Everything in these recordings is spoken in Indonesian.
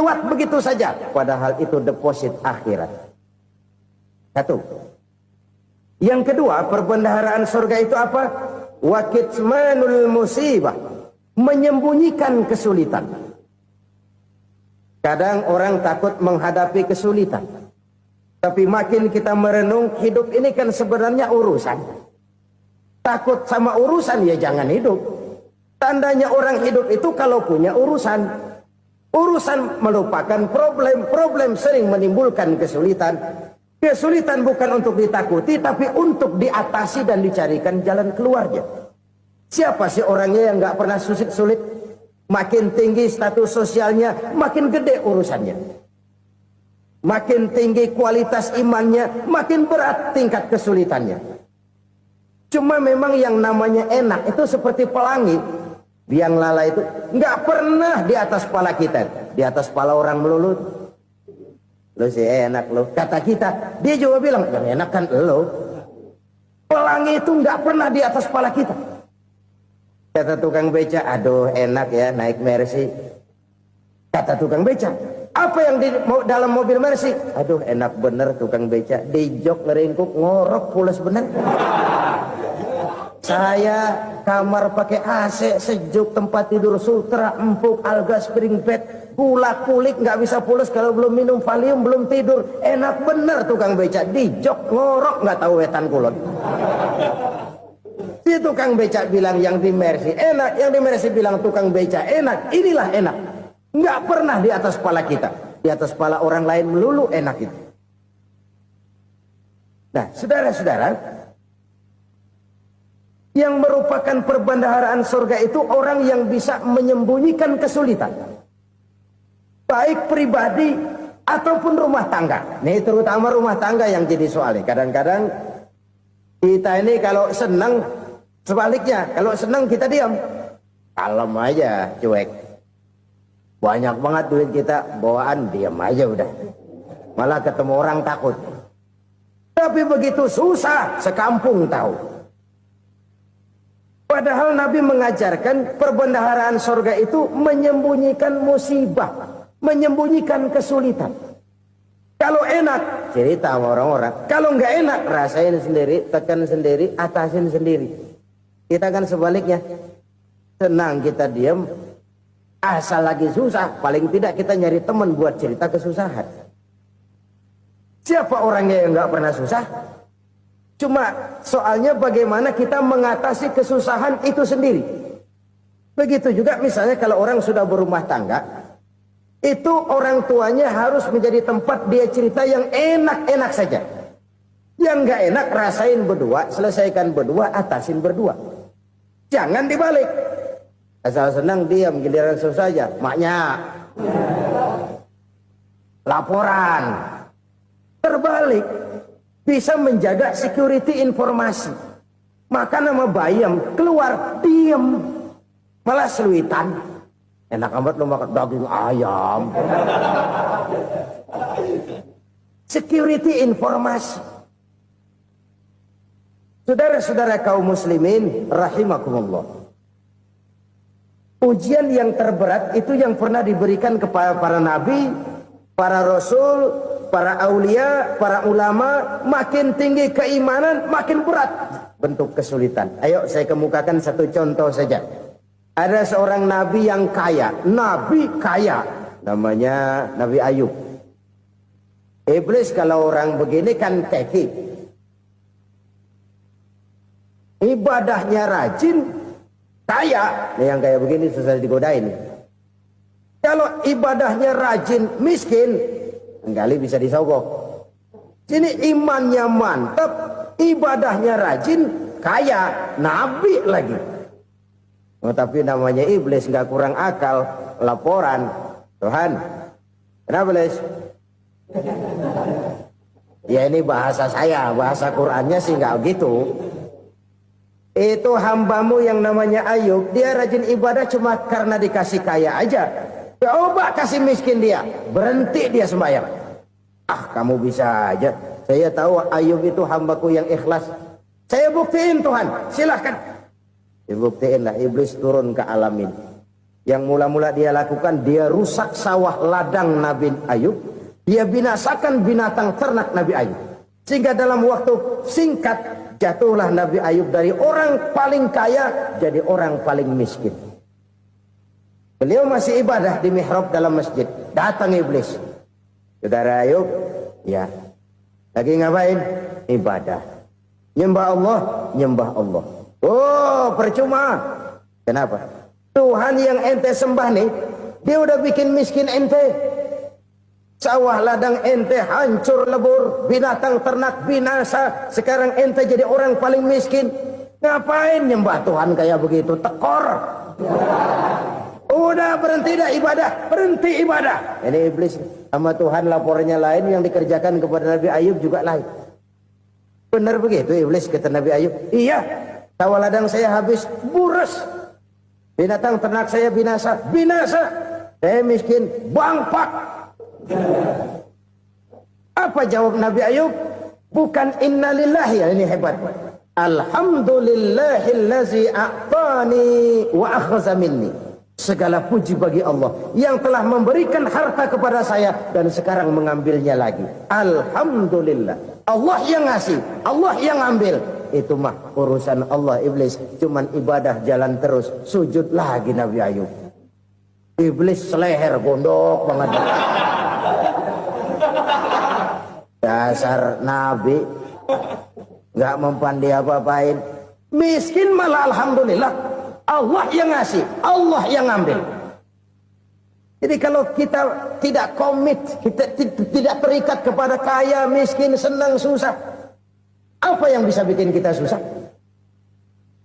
lewat begitu saja, padahal itu deposit akhirat. Satu. Yang kedua, perbendaharaan surga itu apa? Wa kitmanul musibah, menyembunyikan kesulitan. Kadang orang takut menghadapi kesulitan, tapi makin kita merenung, hidup ini kan sebenarnya urusan. Takut sama urusan, ya jangan hidup. Tandanya orang hidup itu kalau punya urusan. Urusan melupakan problem, problem sering menimbulkan kesulitan. Kesulitan bukan untuk ditakuti, tapi untuk diatasi dan dicarikan jalan keluarnya. Siapa sih orangnya yang nggak pernah sulit-sulit? Makin tinggi status sosialnya, makin gede urusannya. Makin tinggi kualitas imannya, makin berat tingkat kesulitannya. Cuma memang yang namanya enak itu seperti pelangi. Biang lala itu nggak pernah di atas kepala kita, di atas kepala orang melulu. Lo sih enak lo, kata kita. Dia juga bilang yang enak kan lo. Pelangi itu nggak pernah di atas kepala kita. Kata tukang beca, aduh enak ya naik Mercy. Kata tukang beca, apa yang di dalam mobil Mercy? Aduh enak bener tukang beca, di jok ngeringkuk ngorok pules bener. Saya kamar pakai AC sejuk, tempat tidur sutra empuk, alga spring bed, kulak kulik nggak bisa pules kalau belum minum Valium, belum tidur. Enak bener tukang beca, di jok ngorok nggak tahu wetan kulon. Si tukang beca bilang yang di Mercy enak, yang di Mercy bilang tukang beca enak. Inilah enak, nggak pernah di atas kepala kita, di atas kepala orang lain melulu enak itu. Nah, saudara-saudara, yang merupakan perbendaharaan surga itu orang yang bisa menyembunyikan kesulitan, baik pribadi ataupun rumah tangga. Nih terutama rumah tangga yang jadi soalnya. Kadang-kadang kita ini kalau senang, sebaliknya kalau senang kita diam, kalem aja, cuek. Banyak banget duit kita bawaan, diam aja udah. Malah ketemu orang takut. Tapi begitu susah, sekampung tahu. Padahal Nabi mengajarkan perbendaharaan surga itu menyembunyikan musibah, menyembunyikan kesulitan. Kalau enak, cerita sama orang-orang. Kalau nggak enak, rasain sendiri, tekan sendiri, atasin sendiri. Kita kan sebaliknya. Senang kita diam, asal lagi susah, paling tidak kita nyari teman buat cerita kesusahan. Siapa orangnya yang nggak pernah susah? Cuma soalnya bagaimana kita mengatasi kesusahan itu sendiri. Begitu juga misalnya kalau orang sudah berumah tangga, itu orang tuanya harus menjadi tempat dia cerita yang enak-enak saja. Yang nggak enak rasain berdua, selesaikan berdua, atasin berdua. Jangan dibalik. Asal senang diam, giliran susah aja. Maknya laporan. Terbalik. Bisa menjaga security informasi. Makan sama bayam, keluar, diem. Malah seluitan. Enak amat lo makan daging ayam. Security informasi. Saudara-saudara kaum muslimin, rahimakumullah. Ujian yang terberat itu yang pernah diberikan kepada para nabi, para rasul, para aulia, para ulama. Makin tinggi keimanan, makin berat bentuk kesulitan. Ayo saya kemukakan satu contoh saja. Ada seorang nabi yang kaya, nabi kaya, namanya Nabi Ayub. Iblis kalau orang begini kan keki, ibadahnya rajin, kaya. Nih yang kayak begini susah digodain. Kalau ibadahnya rajin, miskin, kali bisa disogok. Sini imannya mantap, ibadahnya rajin, kaya, nabi lagi. Oh, tapi namanya iblis nggak kurang akal. Laporan, Tuhan, kenapa iblis? Ya ini bahasa saya, bahasa Qurannya sih nggak gitu. Itu hambamu yang namanya Ayub, dia rajin ibadah cuma karena dikasih kaya aja. Coba kasih miskin dia, berhenti dia sembahyang. Ah, kamu bisa aja. Saya tahu Ayub itu hambaku yang ikhlas. Saya buktiin Tuhan, silahkan. Dibuktiin lah, iblis turun ke alam ini. Yang mula-mula dia lakukan, dia rusak sawah ladang Nabi Ayub. Dia binasakan binatang ternak Nabi Ayub. Sehingga dalam waktu singkat, jatuhlah Nabi Ayub dari orang paling kaya jadi orang paling miskin. Beliau masih ibadah di mihrab dalam masjid. Datang iblis. Saudara Ayub, ya, lagi ngapain? Ibadah. Nyembah Allah, nyembah Allah. Oh, percuma. Kenapa? Tuhan yang ente sembah nih, dia udah bikin miskin ente. Sawah ladang ente hancur lebur, binatang ternak binasa. Sekarang ente jadi orang paling miskin. Ngapain nyembah Tuhan kayak begitu? Tekor. Udah berhenti dah ibadah, berhenti ibadah. Ini iblis sama Tuhan lapornya lain, yang dikerjakan kepada Nabi Ayub juga lain. Benar begitu iblis kata Nabi Ayub? Iya, sawah ladang saya habis, buras. Binatang ternak saya binasa, binasa. Saya miskin, bangpak. Apa jawab Nabi Ayub? Bukan innalillahi, ya ini hebat. Alhamdulillahillazi a'tani wa akhza minni. Segala puji bagi Allah yang telah memberikan harta kepada saya dan sekarang mengambilnya lagi. Alhamdulillah. Allah yang ngasih, Allah yang ambil. Itu mah urusan Allah. Iblis cuman ibadah jalan terus, sujud lagi Nabi Ayub. Iblis seleher gondok banget. Dasar Nabi nggak mempan dia apa-apain. Miskin malah alhamdulillah. Allah yang ngasih, Allah yang ambil. Jadi kalau kita tidak komit, kita tidak terikat kepada kaya, miskin, senang, susah, apa yang bisa bikin kita susah?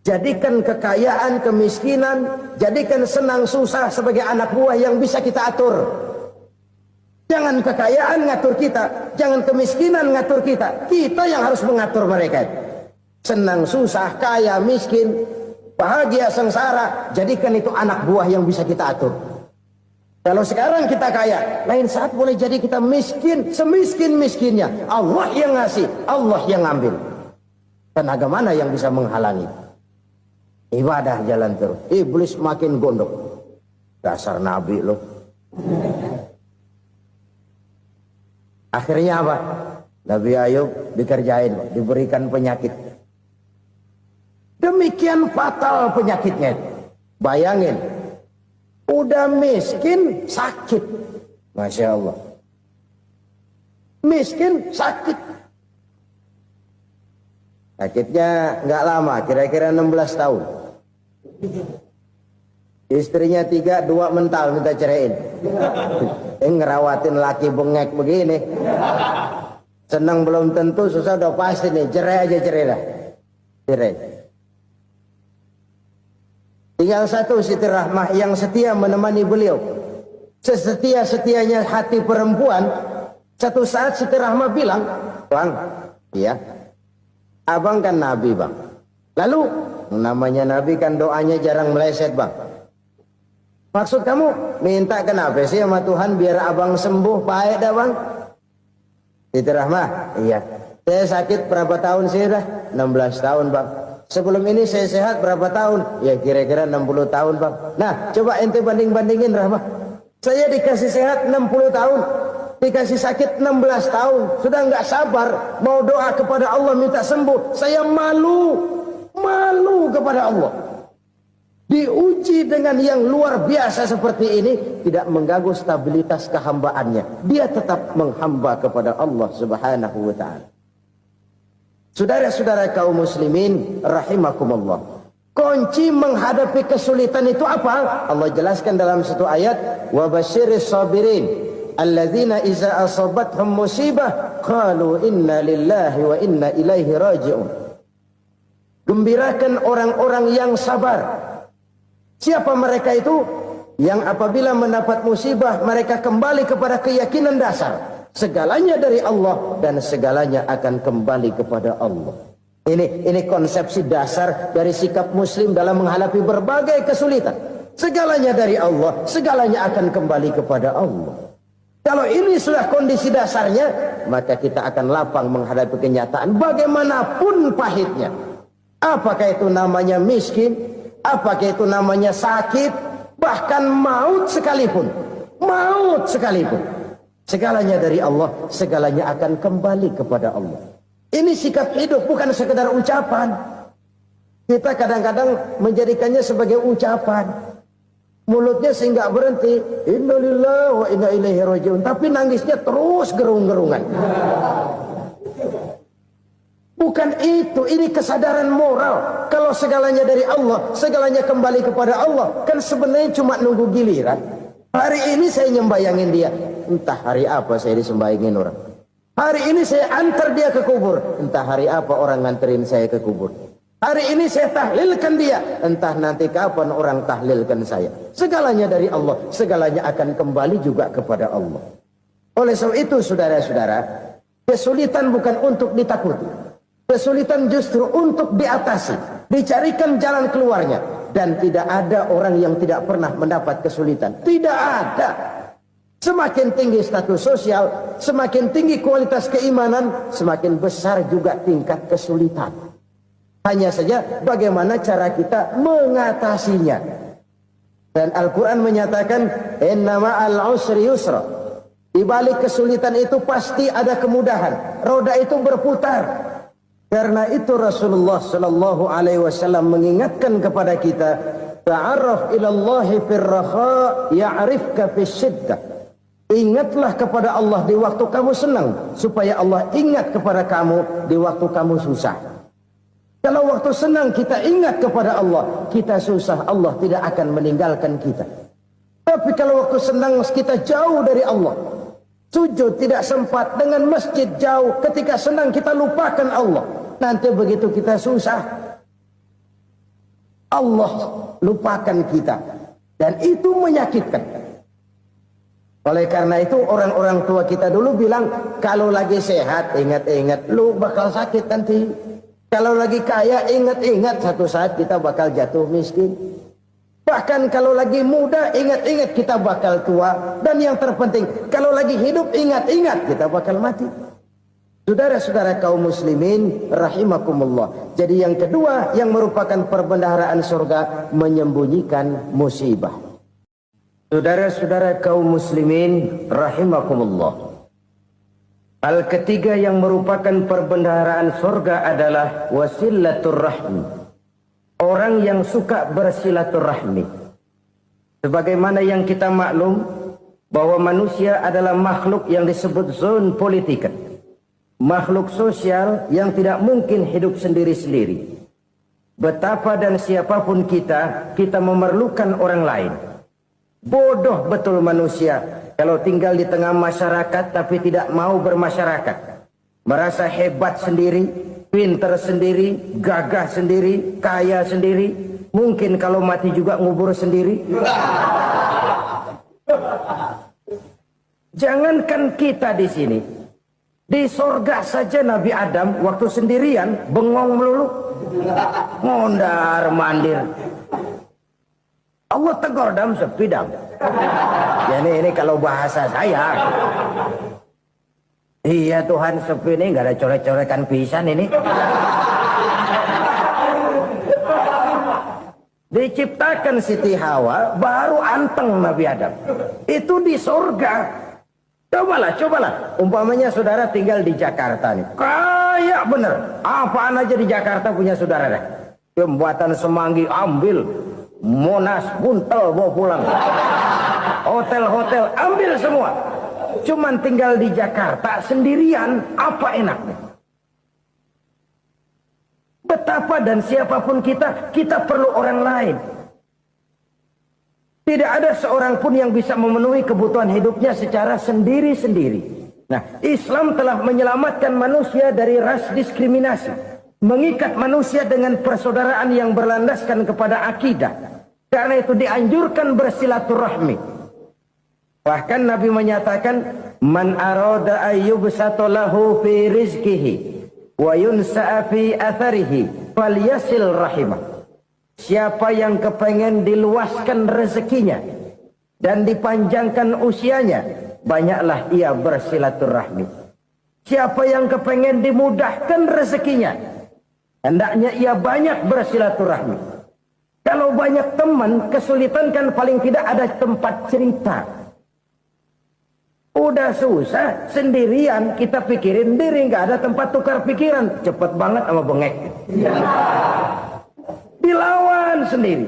Jadikan kekayaan, kemiskinan, jadikan senang, susah sebagai anak buah yang bisa kita atur. Jangan kekayaan ngatur kita, jangan kemiskinan ngatur kita. Kita yang harus mengatur mereka. Senang, susah, kaya, miskin, bahagia, sengsara, jadikan itu anak buah yang bisa kita atur. Kalau sekarang kita kaya, lain saat boleh jadi kita miskin, semiskin-miskinnya. Allah yang ngasih, Allah yang ngambil. Tenaga mana yang bisa menghalangi? Ibadah jalan terus. Iblis makin gondok. Dasar Nabi loh. Akhirnya apa? Nabi Ayub dikerjain, diberikan penyakit. Demikian fatal penyakitnya. Bayangin, udah miskin sakit. Masya Allah. Miskin sakit. Sakitnya nggak lama, kira-kira 16 tahun. Istrinya 3, 2 mental minta ceraiin. Ngerawatin laki bengek begini. Senang belum tentu, susah udah pasti nih. Cerai aja, cerai dah. Cerai. Tinggal satu Siti Rahmah yang setia menemani beliau. Sesetia-setianya hati perempuan. Satu saat Siti Rahmah bilang, Bang, iya, abang kan Nabi bang. Lalu, namanya Nabi kan doanya jarang meleset bang. Maksud kamu minta kenapa sih sama Tuhan biar abang sembuh baik dah bang? Siti Rahmah, iya. Saya sakit berapa tahun sih dah? 16 tahun bang. Sebelum ini saya sehat berapa tahun? Ya kira-kira 60 tahun bang. Nah coba ente banding-bandingin Rahmah. Saya dikasih sehat 60 tahun. Dikasih sakit 16 tahun. Sudah nggak sabar. Mau doa kepada Allah minta sembuh. Saya malu. Malu kepada Allah. Diuji dengan yang luar biasa seperti ini. Tidak mengganggu stabilitas kehambaannya. Dia tetap menghamba kepada Allah subhanahu wa ta'ala. Saudara-saudara kaum muslimin rahimakumullah. Kunci menghadapi kesulitan itu apa? Allah jelaskan dalam satu ayat, wa basyiris sabirin alladzina iza asabathum musibah qalu inna lillahi wa inna ilaihi raji'un. Gembirakan orang-orang yang sabar. Siapa mereka itu? Yang apabila mendapat musibah mereka kembali kepada keyakinan dasar. Segalanya dari Allah dan segalanya akan kembali kepada Allah. Ini konsepsi dasar dari sikap muslim dalam menghadapi berbagai kesulitan. Segalanya dari Allah, segalanya akan kembali kepada Allah. Kalau ini sudah kondisi dasarnya, maka kita akan lapang menghadapi kenyataan bagaimanapun pahitnya. Apakah itu namanya miskin? Apakah itu namanya sakit? Bahkan maut sekalipun, segalanya dari Allah, segalanya akan kembali kepada Allah. Ini sikap hidup, bukan sekedar ucapan. Kita kadang-kadang menjadikannya sebagai ucapan. Mulutnya sehingga berhenti, innalillahi wa inna ilaihi rajiun, tapi nangisnya terus gerung-gerungan. Bukan itu, ini kesadaran moral. Kalau segalanya dari Allah, segalanya kembali kepada Allah, kan sebenarnya cuma nunggu giliran. Hari ini saya nyembayangin dia, entah hari apa saya disembayangin orang. Hari ini saya antar dia ke kubur, entah hari apa orang nganterin saya ke kubur. Hari ini saya tahlilkan dia, entah nanti kapan orang tahlilkan saya. Segalanya dari Allah, segalanya akan kembali juga kepada Allah. Oleh sebab itu saudara-saudara, kesulitan bukan untuk ditakuti. Kesulitan justru untuk diatasi, dicarikan jalan keluarnya. Dan tidak ada orang yang tidak pernah mendapat kesulitan. Tidak ada. Semakin tinggi status sosial, semakin tinggi kualitas keimanan, semakin besar juga tingkat kesulitan. Hanya saja bagaimana cara kita mengatasinya. Dan Al-Quran menyatakan, inna ma'al usri yusra. Di balik kesulitan itu pasti ada kemudahan. Roda itu berputar. Karena itu Rasulullah sallallahu alaihi wasallam mengingatkan kepada kita, ta'arraf ila Allah fir raha ya'rifka fis syiddah. Ingatlah kepada Allah di waktu kamu senang, supaya Allah ingat kepada kamu di waktu kamu susah. Kalau waktu senang kita ingat kepada Allah, kita susah, Allah tidak akan meninggalkan kita. Tapi kalau waktu senang kita jauh dari Allah, sujud tidak sempat, dengan masjid jauh, ketika senang kita lupakan Allah. Nanti begitu kita susah, Allah lupakan kita. Dan itu menyakitkan. Oleh karena itu orang-orang tua kita dulu bilang, kalau lagi sehat ingat-ingat lu bakal sakit nanti. Kalau lagi kaya ingat-ingat satu saat kita bakal jatuh miskin. Bahkan kalau lagi muda ingat-ingat kita bakal tua. Dan yang terpenting, kalau lagi hidup ingat-ingat kita bakal mati. Saudara-saudara kaum muslimin rahimakumullah. Jadi yang kedua yang merupakan perbendaharaan surga, menyembunyikan musibah. Saudara-saudara kaum muslimin rahimakumullah. Hal ketiga yang merupakan perbendaharaan surga adalah wasilatur rahmi. Orang yang suka bersilaturahmi. Sebagaimana yang kita maklum bahwa manusia adalah makhluk yang disebut zon politika. Makhluk sosial yang tidak mungkin hidup sendiri-sendiri. Betapa dan siapapun kita memerlukan orang lain. Bodoh betul manusia kalau tinggal di tengah masyarakat tapi tidak mau bermasyarakat. Merasa hebat sendiri, pinter sendiri, gagah sendiri, kaya sendiri. Mungkin kalau mati juga ngubur sendiri. Jangankan kita di sini. Di sorga saja Nabi Adam waktu sendirian bengong melulu, mondar mandir. Allah tegur dam sepi dam. Ya ini kalau bahasa saya. Iya Tuhan sepi ini nggak ada coret-corekan pisan ini. Diciptakan Siti Hawa baru anteng Nabi Adam. Itu di sorga. Cobalah. Umpamanya saudara tinggal di Jakarta nih. Kayak bener. Apaan aja di Jakarta punya saudara deh. Jembatan Semanggi ambil. Monas, Buntel bawa pulang. Hotel-hotel ambil semua. Cuman tinggal di Jakarta sendirian. Apa enaknya? Betapa dan siapapun kita perlu orang lain. Tidak ada seorang pun yang bisa memenuhi kebutuhan hidupnya secara sendiri-sendiri. Nah, Islam telah menyelamatkan manusia dari ras diskriminasi. Mengikat manusia dengan persaudaraan yang berlandaskan kepada akidah. Karena itu dianjurkan bersilaturahmi. Bahkan Nabi menyatakan, Man arada ayyubsata lahu fi rizkihi wa yunsa'a fi atharihi falyasil rahimah. Siapa yang kepengen diluaskan rezekinya dan dipanjangkan usianya, banyaklah ia bersilaturahmi. Siapa yang kepengen dimudahkan rezekinya, hendaknya ia banyak bersilaturahmi. Kalau banyak teman, kesulitan kan paling tidak ada tempat cerita. Udah susah, sendirian kita pikirin diri, nggak ada tempat tukar pikiran. Cepet banget sama bengek. Dilawan sendiri.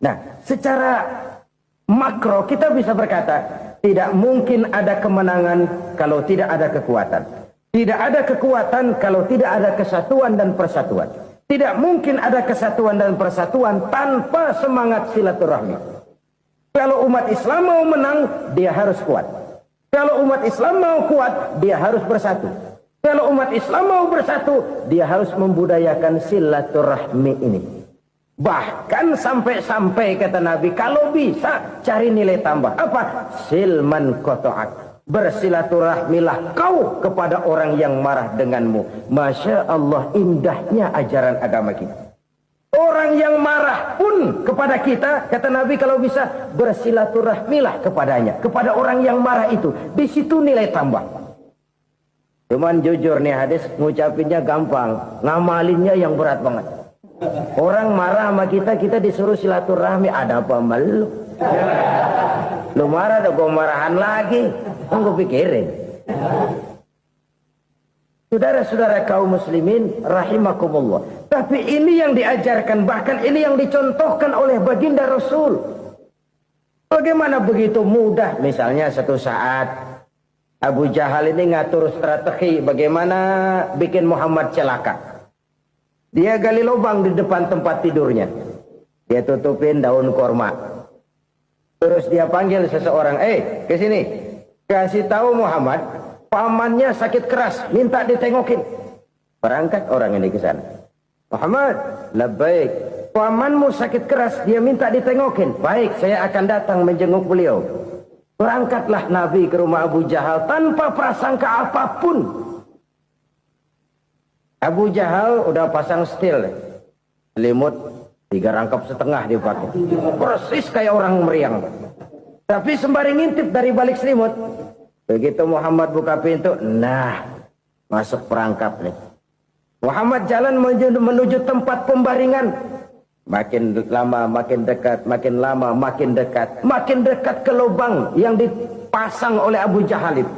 Nah, secara makro kita bisa berkata, tidak mungkin ada kemenangan kalau tidak ada kekuatan. Tidak ada kekuatan kalau tidak ada kesatuan dan persatuan. Tidak mungkin ada kesatuan dan persatuan tanpa semangat silaturahmi. Kalau umat Islam mau menang, dia harus kuat. Kalau umat Islam mau kuat, dia harus bersatu. Kalau umat Islam mau bersatu, dia harus membudayakan silaturahmi ini. Bahkan sampai-sampai kata Nabi, kalau bisa cari nilai tambah. Apa? Silman qata'ak. Bersilaturahmilah kau kepada orang yang marah denganmu. Masya Allah, indahnya ajaran agama kita. Orang yang marah pun kepada kita, kata Nabi, kalau bisa bersilaturahmilah kepadanya, kepada orang yang marah itu. Di situ nilai tambah. Cuman jujur nih hadis, ngucapinnya gampang, ngamalinnya yang berat banget. Orang marah sama kita, kita disuruh silaturahmi, ada apa malu? Lu marah, ada gua marahan lagi. Tunggu pikirin. Saudara-saudara kaum muslimin rahimakumullah. Tapi ini yang diajarkan, bahkan ini yang dicontohkan oleh baginda Rasul. Bagaimana begitu mudah, misalnya satu saat Abu Jahal ini ngatur strategi bagaimana bikin Muhammad celaka. Dia gali lubang di depan tempat tidurnya. Dia tutupin daun korma. Terus dia panggil seseorang, ke sini. Kasih tahu Muhammad, pamannya sakit keras, minta ditengokin. Berangkat orang ini ke sana. Muhammad, labbaik. Pamanmu sakit keras, dia minta ditengokin. Baik, saya akan datang menjenguk beliau. Berangkatlah Nabi ke rumah Abu Jahal tanpa prasangka apapun. Abu Jahal udah pasang setil. Selimut 3 rangkap setengah dipakai. Persis kayak orang meriang. Tapi sembari ngintip dari balik selimut. Begitu Muhammad buka pintu, nah, masuk perangkap nih. Muhammad jalan menuju tempat pembaringan. Makin lama makin dekat, makin lama makin dekat. Makin dekat ke lubang yang dipasang oleh Abu Jahal itu.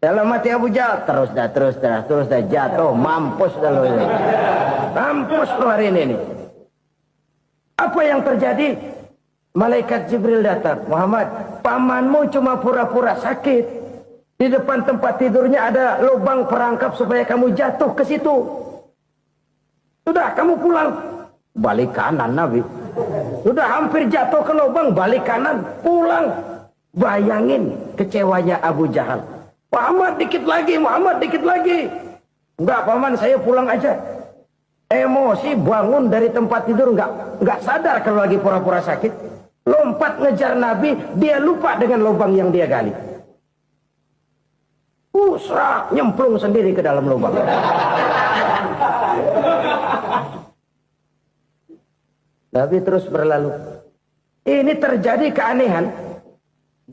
Dalam hati Abu Jahal, terus dah jatuh, mampus dah lo ini. Mampus lo hari ini. Apa yang terjadi? Malaikat Jibril datang. Muhammad, pamanmu cuma pura-pura sakit. Di depan tempat tidurnya ada lubang perangkap supaya kamu jatuh ke situ. Sudah, kamu pulang. Balik kanan Nabi. Sudah hampir jatuh ke lubang, balik kanan, pulang. Bayangin kecewanya Abu Jahal. Muhammad dikit lagi, Muhammad dikit lagi. Enggak paman, saya pulang aja. Emosi bangun dari tempat tidur, enggak sadar kalau lagi pura-pura sakit. Lompat ngejar Nabi, dia lupa dengan lubang yang dia gali. Serak, nyemplung sendiri ke dalam lubang. Nabi terus berlalu. Ini terjadi keanehan.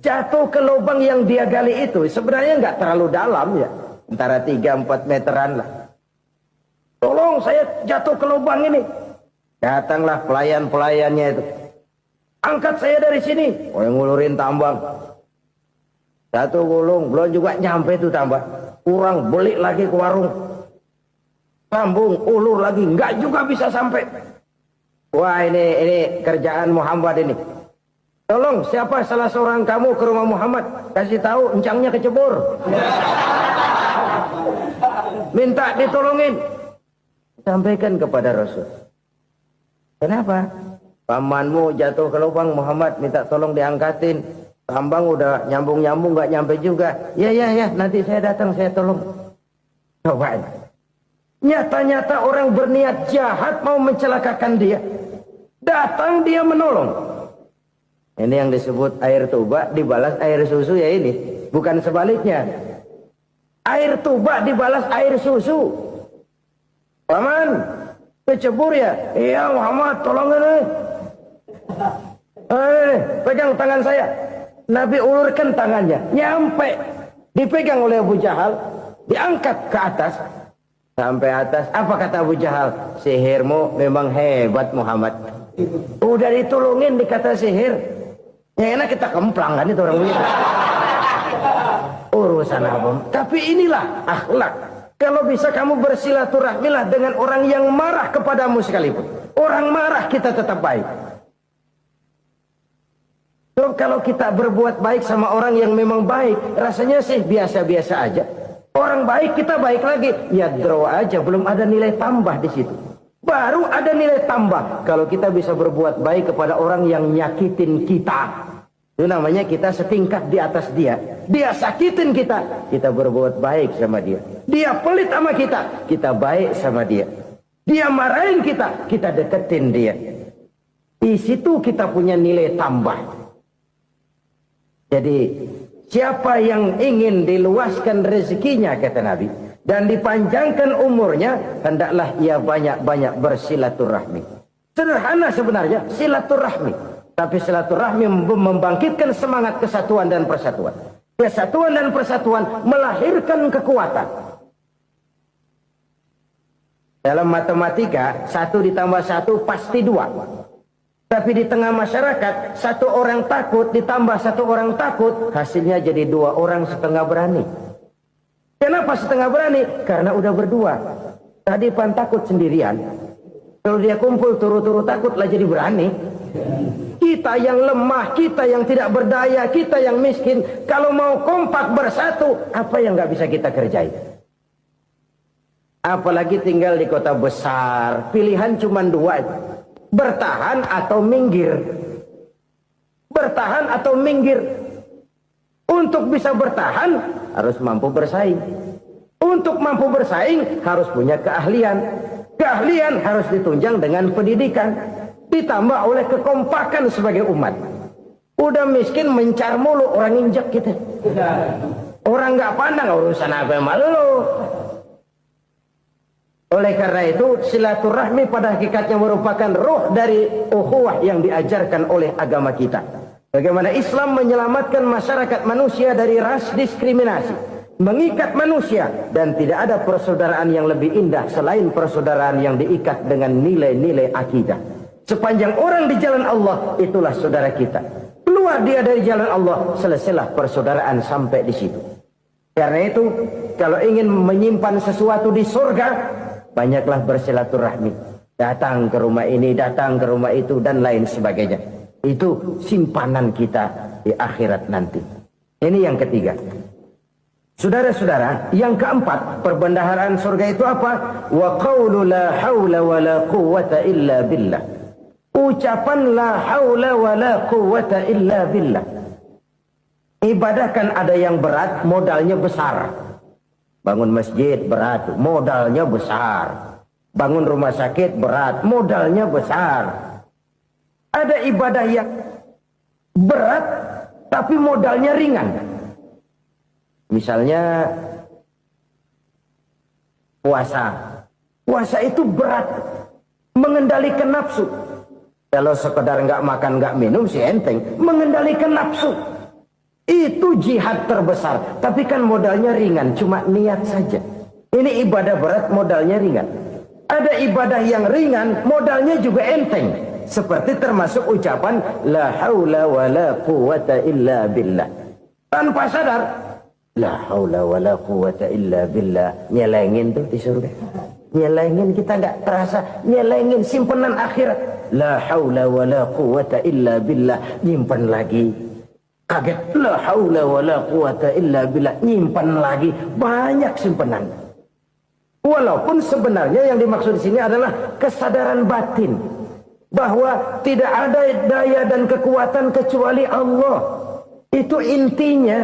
Jatuh ke lubang yang dia gali itu sebenarnya nggak terlalu dalam ya. Antara 3-4 meteran lah. Tolong saya jatuh ke lubang ini. Datanglah pelayan-pelayannya itu. Angkat saya dari sini. Oh, yang ngulurin tambang. Satu gulung, belum juga nyampe itu tambang. Kurang, beli lagi ke warung. Sambung, ulur lagi, enggak juga bisa sampai. Wah, ini kerjaan Muhammad ini. Tolong, siapa salah seorang kamu ke rumah Muhammad? Kasih tahu, encangnya kecebur. Minta ditolongin. Sampaikan kepada Rasul. Kenapa? Pamanmu jatuh ke lubang, Muhammad minta tolong diangkatin. Tambang udah nyambung-nyambung nggak nyampe juga. Ya, nanti saya datang, saya tolong. Coba. Nyata-nyata orang berniat jahat mau mencelakakan dia. Datang dia menolong. Ini yang disebut air tuba dibalas air susu ya ini. Bukan sebaliknya. Air tuba dibalas air susu. Paman, kecebur ya? Iya Muhammad, tolong ini. Pegang tangan saya. Nabi ulurkan tangannya, nyampe, dipegang oleh Abu Jahal, diangkat ke atas. Sampai atas, apa kata Abu Jahal? Sihirmu memang hebat Muhammad. Udah ditolongin dikata sihir. Yang enak kita kemplang kan itu orang begitu. Urusan apa? Tapi inilah akhlak. Kalau bisa kamu bersilaturahmilah dengan orang yang marah kepadamu sekalipun. Orang marah kita tetap baik. So, kalau kita berbuat baik sama orang yang memang baik, rasanya sih biasa-biasa aja. Orang baik kita baik lagi, ya draw aja, belum ada nilai tambah di situ. Baru ada nilai tambah kalau kita bisa berbuat baik kepada orang yang nyakitin kita. Itu namanya kita setingkat di atas dia. Dia sakitin kita, kita berbuat baik sama dia. Dia pelit sama kita baik sama dia. Dia marahin kita deketin dia. Di situ kita punya nilai tambah. Jadi siapa yang ingin diluaskan rezekinya, kata Nabi, dan dipanjangkan umurnya, hendaklah ia banyak-banyak bersilaturahmi. Sederhana sebenarnya silaturahmi, tapi silaturahmi membangkitkan semangat kesatuan dan persatuan. Kesatuan dan persatuan melahirkan kekuatan. Dalam matematika 1 ditambah 1 pasti 2. Tapi di tengah masyarakat, 1 orang takut ditambah 1 orang takut, hasilnya jadi 2 orang setengah berani. Kenapa setengah berani? Karena udah berdua. Tadi pan takut sendirian. Kalau dia kumpul turu-turu takutlah jadi berani. Kita yang lemah, kita yang tidak berdaya, kita yang miskin, kalau mau kompak bersatu, apa yang nggak bisa kita kerjain? Apalagi tinggal di kota besar, pilihan cuma 2. Bertahan atau minggir. Bertahan atau minggir. Untuk bisa bertahan harus mampu bersaing. Untuk mampu bersaing harus punya keahlian. Keahlian harus ditunjang dengan pendidikan, ditambah oleh kekompakan sebagai umat. Udah miskin mencar mulu, orang injek kita. Orang nggak pandang urusan apa yang malu. Oleh karena itu, silaturahmi pada hakikatnya merupakan roh dari ukhuwah yang diajarkan oleh agama kita. Bagaimana Islam menyelamatkan masyarakat manusia dari ras diskriminasi, mengikat manusia, dan tidak ada persaudaraan yang lebih indah selain persaudaraan yang diikat dengan nilai-nilai akidah. Sepanjang orang di jalan Allah, itulah saudara kita. Keluar dia dari jalan Allah, selesailah persaudaraan sampai di situ. Karena itu, kalau ingin menyimpan sesuatu di surga, banyaklah bersilaturahmi. Datang ke rumah ini, datang ke rumah itu, dan lain sebagainya. Itu simpanan kita di akhirat nanti. Ini yang ketiga. Saudara-saudara, yang keempat, perbendaharaan surga itu apa? Wa qawlu la hawla wa la quwwata illa billah. Ucapan la hawla wa la quwwata illa billah. Ibadah kan ada yang berat, modalnya besar. Bangun masjid berat, modalnya besar. Bangun rumah sakit berat, modalnya besar. Ada ibadah yang berat, tapi modalnya ringan. Misalnya puasa. Puasa itu berat, mengendalikan nafsu. Kalau sekedar nggak makan nggak minum sih enteng, mengendalikan nafsu. Itu jihad terbesar, tapi kan modalnya ringan, cuma niat saja. Ini ibadah berat, modalnya ringan. Ada ibadah yang ringan, modalnya juga enteng. Seperti termasuk ucapan la haula wa la quwwata illa billah. Tanpa sadar, la haula wa la quwwata illa billah. Nyelengin tuh di surga. Nyelengin, kita nggak terasa, nyelengin simpanan akhirat. La haula wa la quwwata illa billah. Nyimpan lagi. Kaget, la haula wa la quwata illa billah, nyimpan lagi, banyak simpanan. Walaupun sebenarnya yang dimaksud di sini adalah kesadaran batin bahwa tidak ada daya dan kekuatan kecuali Allah. Itu intinya.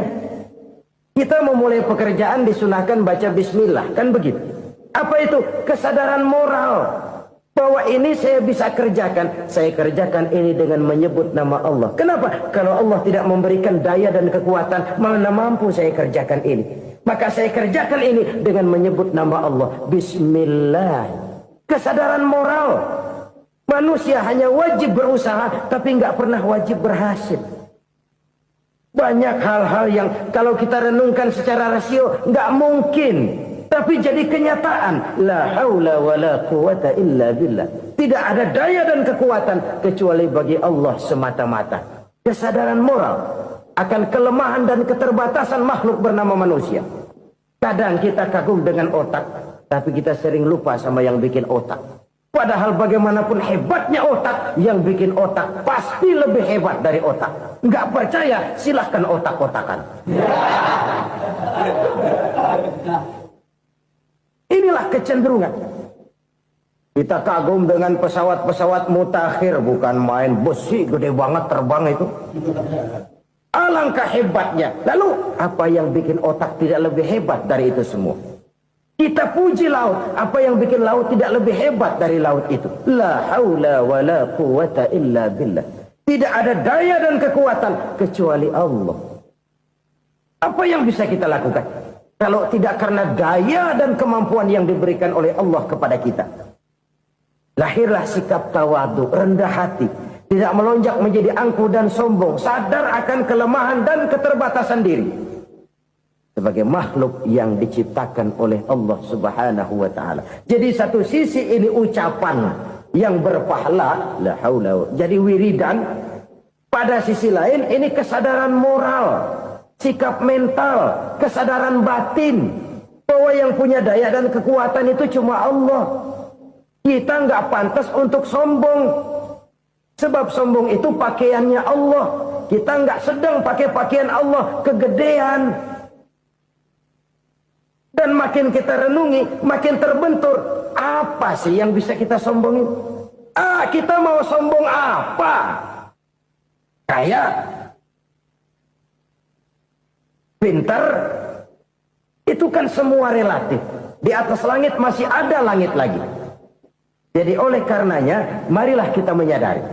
Kita memulai pekerjaan disunahkan baca bismillah, kan begitu. Apa itu? Kesadaran moral. Bahwa ini saya bisa kerjakan. Saya kerjakan ini dengan menyebut nama Allah. Kenapa? Kalau Allah tidak memberikan daya dan kekuatan, mana mampu saya kerjakan ini. Maka saya kerjakan ini dengan menyebut nama Allah. Bismillah. Kesadaran moral. Manusia hanya wajib berusaha, tapi nggak pernah wajib berhasil. Banyak hal-hal yang kalau kita renungkan secara rasio, nggak mungkin tapi jadi kenyataan. La haula wa la quwata illa billah. Tidak ada daya dan kekuatan kecuali bagi Allah semata-mata. Kesadaran moral akan kelemahan dan keterbatasan makhluk bernama manusia. Kadang kita kagum dengan otak, tapi kita sering lupa sama yang bikin otak. Padahal bagaimanapun hebatnya otak, yang bikin otak pasti lebih hebat dari otak. Nggak percaya, silahkan otak-otakan. Inilah kecenderungan. Kita kagum dengan pesawat-pesawat mutakhir, bukan main, besi gede banget terbang itu. Alangkah hebatnya. Lalu apa yang bikin otak tidak lebih hebat dari itu semua? Kita puji laut, apa yang bikin laut tidak lebih hebat dari laut itu? La haula wa la quwata illa billah. Tidak ada daya dan kekuatan kecuali Allah. Apa yang bisa kita lakukan kalau tidak karena daya dan kemampuan yang diberikan oleh Allah kepada kita? Lahirlah sikap tawadu, rendah hati, tidak melonjak menjadi angkuh dan sombong, sadar akan kelemahan dan keterbatasan diri. Sebagai makhluk yang diciptakan oleh Allah Subhanahu wa ta'ala. Jadi satu sisi ini ucapan yang berpahala, la haula, jadi wiridan. Pada sisi lain ini kesadaran moral, sikap mental, kesadaran batin, bahwa yang punya daya dan kekuatan itu cuma Allah. Kita nggak pantas untuk sombong, sebab sombong itu pakaiannya Allah. Kita nggak sedang pakai pakaian Allah, kegedean. Dan makin kita renungi, makin terbentur. Apa sih yang bisa kita sombongin? Kita mau sombong apa? Kaya? Pintar? Itu kan semua relatif. Di atas langit masih ada langit lagi. Jadi oleh karenanya, marilah kita menyadari.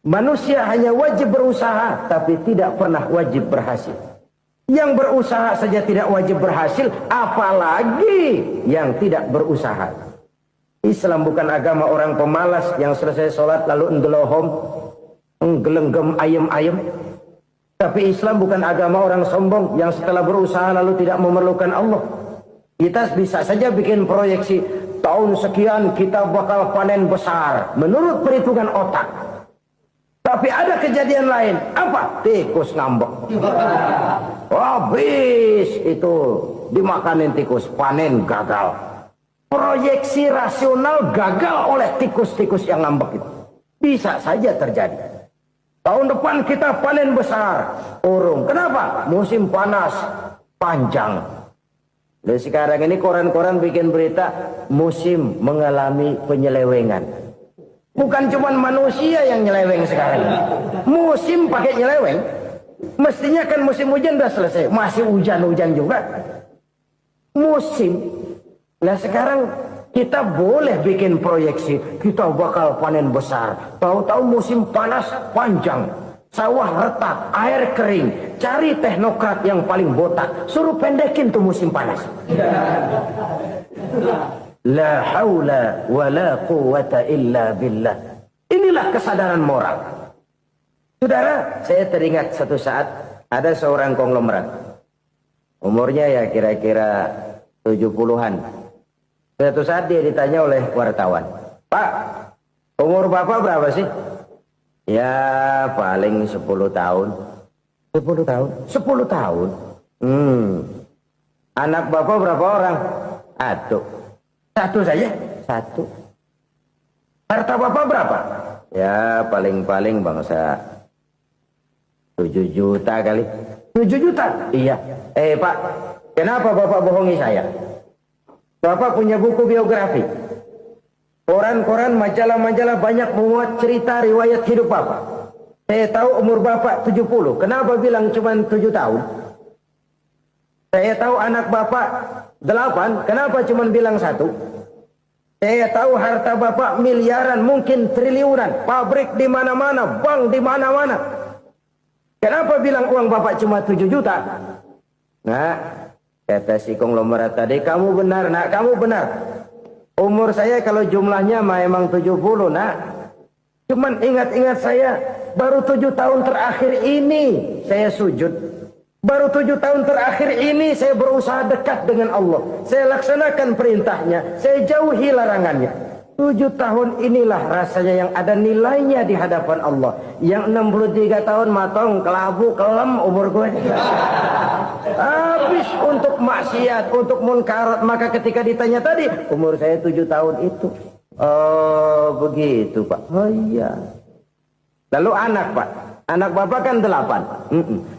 Manusia hanya wajib berusaha, tapi tidak pernah wajib berhasil. Yang berusaha saja tidak wajib berhasil, apalagi yang tidak berusaha. Islam bukan agama orang pemalas yang selesai sholat lalu enggelohom, enggelenggem ayem-ayem. Tapi Islam bukan agama orang sombong yang setelah berusaha lalu tidak memerlukan Allah. Kita bisa saja bikin proyeksi, tahun sekian kita bakal panen besar menurut perhitungan otak. Tapi ada kejadian lain. Apa? Tikus ngambek. Habis itu dimakanin tikus, panen gagal. Proyeksi rasional gagal oleh tikus-tikus yang ngambek itu. Bisa saja terjadi. Tahun depan kita panen besar, urung. Kenapa? Musim panas panjang. Dan sekarang ini koran-koran bikin berita musim mengalami penyelewengan. Bukan cuma manusia yang nyeleweng sekarang. Musim pakai nyeleweng. Mestinya kan musim hujan udah selesai. Masih hujan-hujan juga. Musim. Nah sekarang kita boleh bikin proyeksi. Kita bakal panen besar. Tahu-tahu musim panas panjang. Sawah retak, air kering. Cari teknokrat yang paling botak. Suruh pendekin tuh musim panas. La haula wa la quwata illa billah. Inilah kesadaran moral. Saudara, saya teringat satu saat ada seorang konglomerat. Umurnya ya kira-kira 70-an. Suatu saat dia ditanya oleh wartawan, "Pak, umur Bapak berapa sih?" "Ya, paling 10 tahun." 10 tahun? 10 tahun? Anak Bapak berapa orang? Aduh. Satu saja? Satu. Harta Bapak berapa? Ya paling-paling bangsa 7 juta kali. 7 juta? Iya. Pak, kenapa Bapak bohongi saya? Bapak punya buku biografi. Koran-koran, majalah-majalah banyak memuat cerita riwayat hidup Bapak. Saya tahu umur Bapak 70. Kenapa bilang cuma 7 tahun? Saya tahu anak Bapak 8. Kenapa cuma bilang 1? Saya tahu harta Bapak miliaran, mungkin triliunan. Pabrik di mana-mana, bank di mana-mana. Kenapa bilang uang Bapak cuma 7 juta? Nah, kata si konglomerat tadi, kamu benar, nak, kamu benar. Umur saya kalau jumlahnya memang 70, nak. Cuman ingat-ingat saya, baru 7 tahun terakhir ini saya sujud. Baru 7 tahun terakhir ini saya berusaha dekat dengan Allah. Saya laksanakan perintahnya. Saya jauhi larangannya. 7 tahun inilah rasanya yang ada nilainya di hadapan Allah. Yang 63 tahun matong, kelabu, kelam umur gue. Habis untuk maksiat, untuk munkarat. Maka ketika ditanya tadi, umur saya 7 tahun itu. Oh begitu Pak. Oh iya. Lalu anak Pak. Anak bapak kan 8.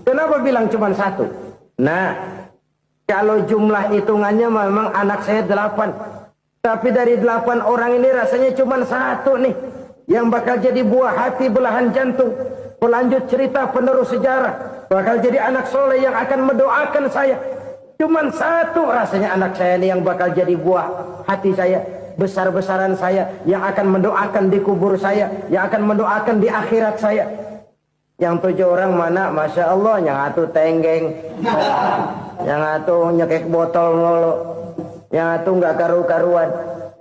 Kenapa bilang cuma 1? Nah, kalau jumlah hitungannya memang anak saya 8. Tapi dari 8 orang ini rasanya cuma 1 nih. Yang bakal jadi buah hati, belahan jantung. Pelanjut cerita, penerus sejarah. Bakal jadi anak soleh yang akan mendoakan saya. Cuma 1 rasanya anak saya ini yang bakal jadi buah hati saya. Besar-besaran saya. Yang akan mendoakan di kubur saya. Yang akan mendoakan di akhirat saya. Yang 7 orang mana, Masya Allah, yang atu tenggeng, yang atu nyekek botol mulu, yang atu nggak karu-karuan.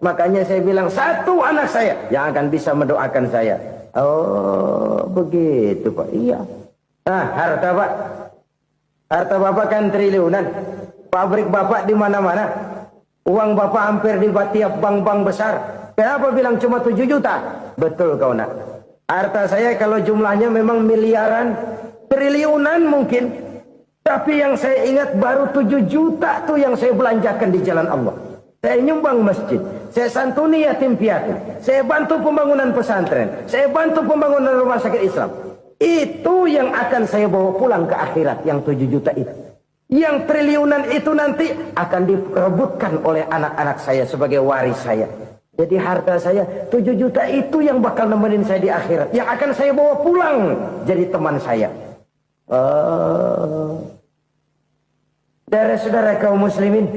Makanya saya bilang 1 anak saya yang akan bisa mendoakan saya. Oh begitu Pak. Iya. Nah harta Pak, harta Bapak kan triliunan, pabrik Bapak di mana-mana, uang Bapak hampir di tiap bank-bank besar. Kenapa bilang cuma 7 juta? Betul kau nak. Harta saya kalau jumlahnya memang miliaran, triliunan mungkin. Tapi yang saya ingat baru 7 juta tuh yang saya belanjakan di jalan Allah. Saya nyumbang masjid, saya santuni yatim piatu, saya bantu pembangunan pesantren, saya bantu pembangunan rumah sakit Islam. Itu yang akan saya bawa pulang ke akhirat, yang 7 juta itu. Yang triliunan itu nanti akan diperebutkan oleh anak-anak saya sebagai waris saya. Jadi harta saya 7 juta itu yang bakal nemenin saya di akhirat. Yang akan saya bawa pulang jadi teman saya. Saudara-saudara kaum muslimin,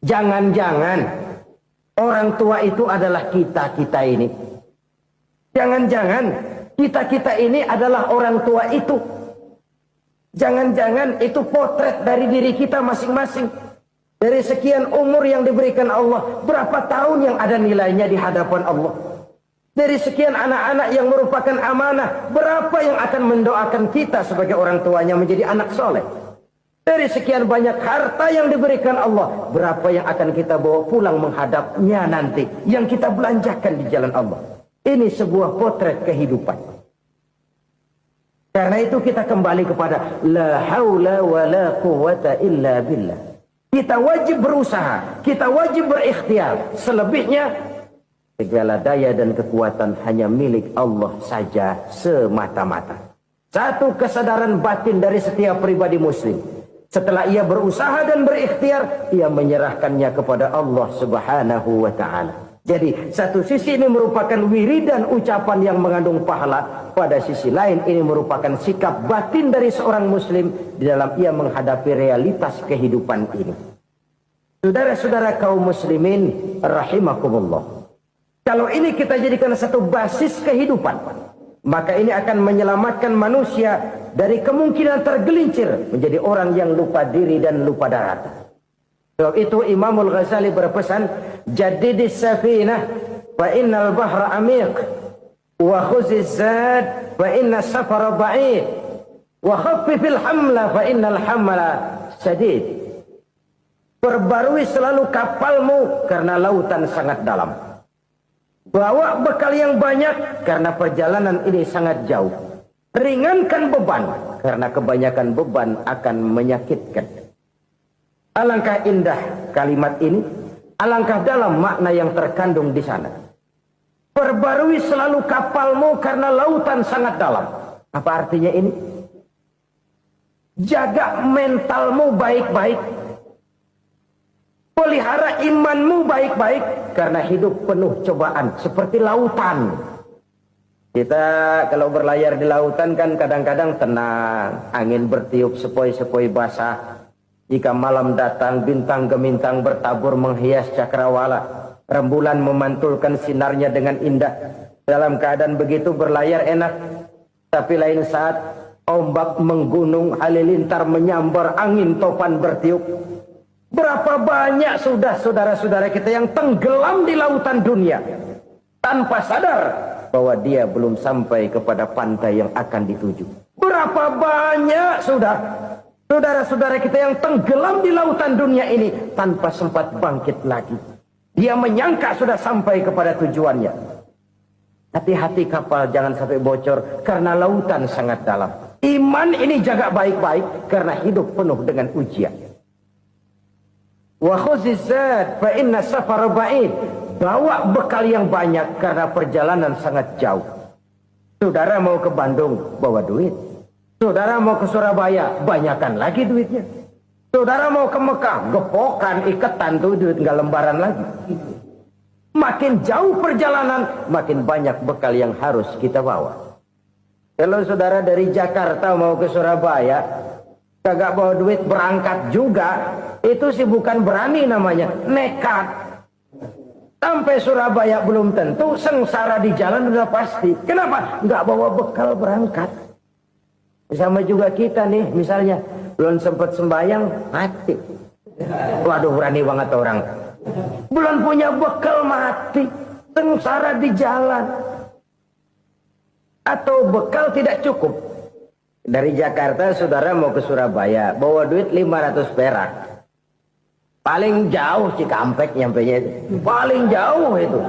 jangan-jangan orang tua itu adalah kita-kita ini. Jangan-jangan kita-kita ini adalah orang tua itu. Jangan-jangan itu potret dari diri kita masing-masing. Dari sekian umur yang diberikan Allah, berapa tahun yang ada nilainya di hadapan Allah? Dari sekian anak-anak yang merupakan amanah, berapa yang akan mendoakan kita sebagai orang tuanya menjadi anak soleh? Dari sekian banyak harta yang diberikan Allah, berapa yang akan kita bawa pulang menghadapnya nanti, yang kita belanjakan di jalan Allah? Ini sebuah potret kehidupan. Karena itu kita kembali kepada la haula wa la quwwata illa billah. Kita wajib berusaha, kita wajib berikhtiar. Selebihnya, segala daya dan kekuatan hanya milik Allah saja semata-mata. Satu kesadaran batin dari setiap pribadi muslim. Setelah ia berusaha dan berikhtiar, ia menyerahkannya kepada Allah Subhanahu wa ta'ala. Jadi, satu sisi ini merupakan wiridan ucapan yang mengandung pahala. Pada sisi lain, ini merupakan sikap batin dari seorang muslim di dalam ia menghadapi realitas kehidupan ini. Saudara-saudara kaum muslimin, rahimakumullah. Kalau ini kita jadikan satu basis kehidupan, maka ini akan menyelamatkan manusia dari kemungkinan tergelincir menjadi orang yang lupa diri dan lupa darat. Sebab itu Imamul Ghazali berpesan, jadidis safinah fa innal bahra amiq wa khuziz zad fa inna safara ba'id wa khaffifil hamla fa innal hamla sadid. Perbarui selalu kapalmu karena lautan sangat dalam. Bawa bekal yang banyak karena perjalanan ini sangat jauh. Ringankan beban karena kebanyakan beban akan menyakitkan. Alangkah indah kalimat ini, alangkah dalam makna yang terkandung di sana. Perbarui selalu kapalmu karena lautan sangat dalam. Apa artinya ini? Jaga mentalmu baik-baik. Pelihara imanmu baik-baik karena hidup penuh cobaan seperti lautan. Kita kalau berlayar di lautan kan kadang-kadang tenang, angin bertiup sepoi-sepoi basah. Jika malam datang, bintang gemintang bertabur menghias cakrawala. Rembulan memantulkan sinarnya dengan indah. Dalam keadaan begitu berlayar enak. Tapi lain saat ombak menggunung, halilintar menyambar, angin topan bertiup. Berapa banyak sudah saudara-saudara kita yang tenggelam di lautan dunia tanpa sadar bahwa dia belum sampai kepada pantai yang akan dituju. Berapa banyak sudah Saudara-saudara kita yang tenggelam di lautan dunia ini tanpa sempat bangkit lagi. Dia menyangka sudah sampai kepada tujuannya. Hati-hati kapal jangan sampai bocor karena lautan sangat dalam. Iman ini jaga baik-baik karena hidup penuh dengan ujian. Wa khuzizat fa inna safar ba'id. Bawa bekal yang banyak karena perjalanan sangat jauh. Saudara mau ke Bandung, bawa duit. Saudara mau ke Surabaya, banyakan lagi duitnya. Saudara mau ke Mekah, gepokan, iketan tuh duit nggak lembaran lagi. Makin jauh perjalanan, makin banyak bekal yang harus kita bawa. Kalau saudara dari Jakarta mau ke Surabaya, kagak bawa duit berangkat juga, itu sih bukan berani namanya, nekat. Sampai Surabaya belum tentu, sengsara di jalan udah pasti. Kenapa? Nggak bawa bekal berangkat. Sama juga kita nih, misalnya belum sempat sembahyang, mati. Waduh, berani banget orang. Belum punya bekal, mati. Sengsara di jalan. Atau bekal tidak cukup. Dari Jakarta saudara mau ke Surabaya, bawa duit 500 perak. Paling jauh Cikampek nyampenya itu. Paling jauh itu.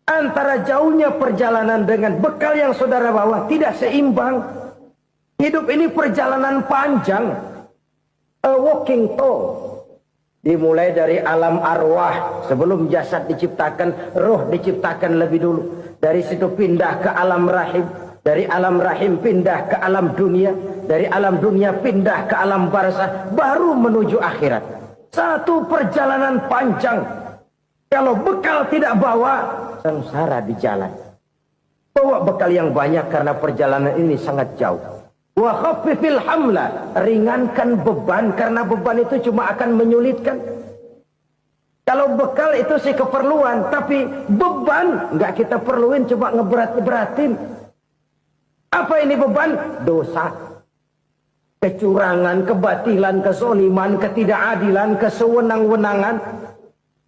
Antara jauhnya perjalanan dengan bekal yang saudara bawa tidak seimbang. Hidup ini perjalanan panjang. A walking tour. Dimulai dari alam arwah. Sebelum jasad diciptakan, roh diciptakan lebih dulu. Dari situ pindah ke alam rahim. Dari alam rahim pindah ke alam dunia. Dari alam dunia pindah ke alam barzah. Baru menuju akhirat. Satu perjalanan panjang. Kalau bekal tidak bawa, sengsara di jalan. Bawa bekal yang banyak karena perjalanan ini sangat jauh. Wa khaffifil hamla, ringankan beban karena beban itu cuma akan menyulitkan. Kalau bekal itu sih keperluan, tapi beban nggak kita perluin, cuma ngeberat-beratin. Apa ini beban? Dosa, kecurangan, kebatilan, kesoliman, ketidakadilan, kesewenang-wenangan.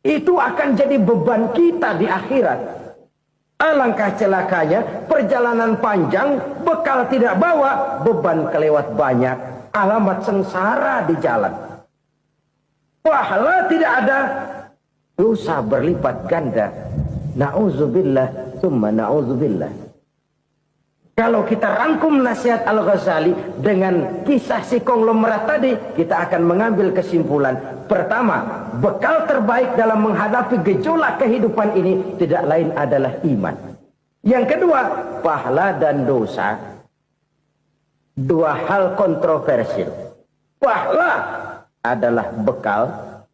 Itu akan jadi beban kita di akhirat. Alangkah celakanya, perjalanan panjang, bekal tidak bawa, beban kelewat banyak, alamat sengsara di jalan. Pahala tidak ada, dosa berlipat ganda. Na'udzubillah, summa na'udzubillah. Kalau kita rangkum nasihat Al-Ghazali dengan kisah si konglomerat tadi, kita akan mengambil kesimpulan. Pertama, bekal terbaik dalam menghadapi gejolak kehidupan ini tidak lain adalah iman. Yang kedua, pahala dan dosa. Dua hal kontroversial. Pahala adalah bekal,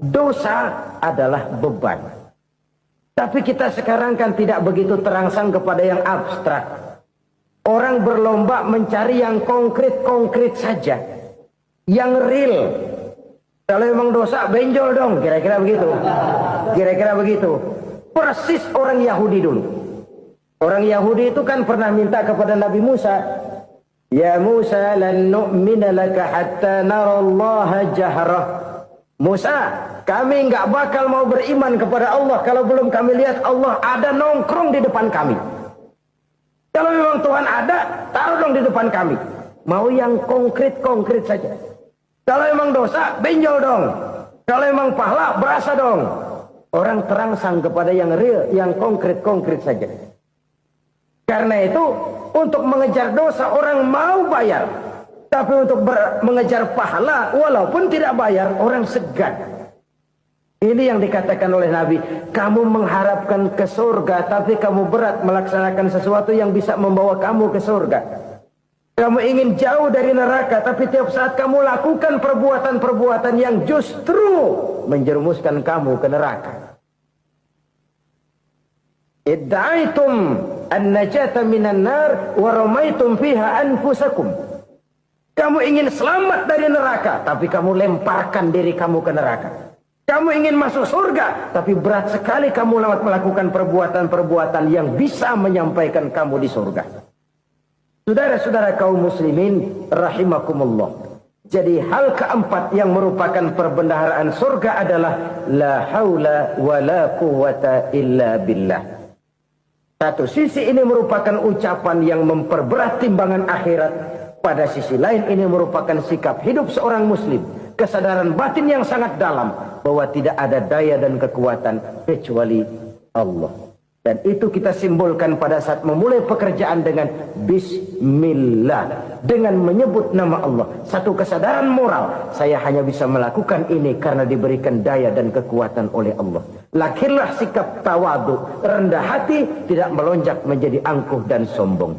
dosa adalah beban. Tapi kita sekarang kan tidak begitu terangsang kepada yang abstrak. Orang berlomba mencari yang konkret-konkret saja. Yang real. Kalau memang dosa, benjol dong. Kira-kira begitu. Kira-kira begitu. Persis orang Yahudi dulu. Orang Yahudi itu kan pernah minta kepada Nabi Musa. Ya Musa, lan nu'mina laka hatta narallaha jahrah. Musa, kami nggak bakal mau beriman kepada Allah kalau belum kami lihat Allah ada nongkrong di depan kami. Kalau memang Tuhan ada, taruh dong di depan kami. Mau yang konkret-konkret saja. Kalau memang dosa, benjol dong. Kalau memang pahala, berasa dong. Orang terangsang kepada yang real, yang konkret-konkret saja. Karena itu, untuk mengejar dosa, orang mau bayar. Tapi untuk mengejar pahala, walaupun tidak bayar, orang segan. Ini yang dikatakan oleh Nabi, kamu mengharapkan ke surga, tapi kamu berat melaksanakan sesuatu yang bisa membawa kamu ke surga. Kamu ingin jauh dari neraka, tapi tiap saat kamu lakukan perbuatan-perbuatan yang justru menjerumuskan kamu ke neraka. Idda'aitum an-najata minan nar wa ramaitum fiha anfusakum. Kamu ingin selamat dari neraka, tapi kamu lemparkan diri kamu ke neraka. Kamu ingin masuk surga, tapi berat sekali kamu melakukan perbuatan-perbuatan yang bisa menyampaikan kamu di surga. Saudara-saudara kaum muslimin, rahimakumullah. Jadi hal keempat yang merupakan perbendaharaan surga adalah la haula wa la quwata illa billah. Satu sisi ini merupakan ucapan yang memperberat timbangan akhirat. Pada sisi lain ini merupakan sikap hidup seorang muslim, kesadaran batin yang sangat dalam bahwa tidak ada daya dan kekuatan kecuali Allah. Dan itu kita simbolkan pada saat memulai pekerjaan dengan Bismillah, dengan menyebut nama Allah. Satu kesadaran moral, saya hanya bisa melakukan ini karena diberikan daya dan kekuatan oleh Allah. Lahirlah sikap tawadu, rendah hati, tidak melonjak menjadi angkuh dan sombong.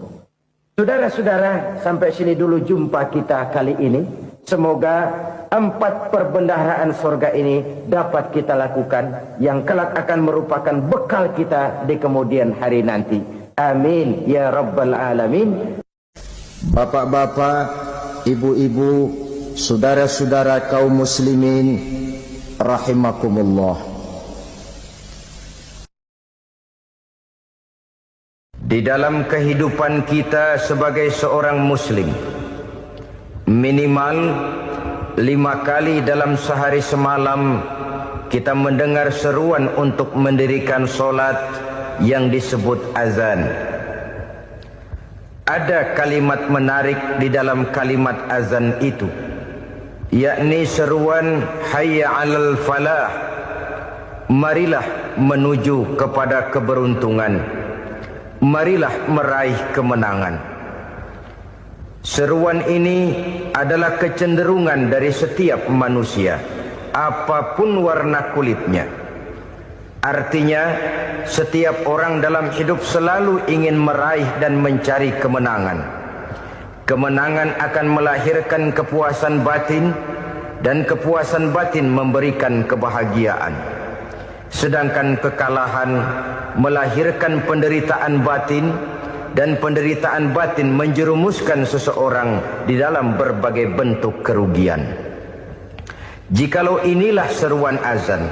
Saudara-saudara, sampai sini dulu jumpa kita kali ini. Semoga 4 perbendaharaan surga ini dapat kita lakukan, yang kelak akan merupakan bekal kita di kemudian hari nanti. Amin ya rabbal alamin. Bapak-bapak, ibu-ibu, saudara-saudara kaum muslimin rahimakumullah. Di dalam kehidupan kita sebagai seorang muslim, minimal 5 kali dalam sehari semalam kita mendengar seruan untuk mendirikan solat yang disebut azan. Ada kalimat menarik di dalam kalimat azan itu, yakni seruan hayya 'alal falah, marilah menuju kepada keberuntungan, marilah meraih kemenangan. Seruan ini adalah kecenderungan dari setiap manusia, apapun warna kulitnya. Artinya, setiap orang dalam hidup selalu ingin meraih dan mencari kemenangan. Kemenangan akan melahirkan kepuasan batin, dan kepuasan batin memberikan kebahagiaan. Sedangkan kekalahan melahirkan penderitaan batin, dan penderitaan batin menjerumuskan seseorang di dalam berbagai bentuk kerugian. Jikalau inilah seruan azan,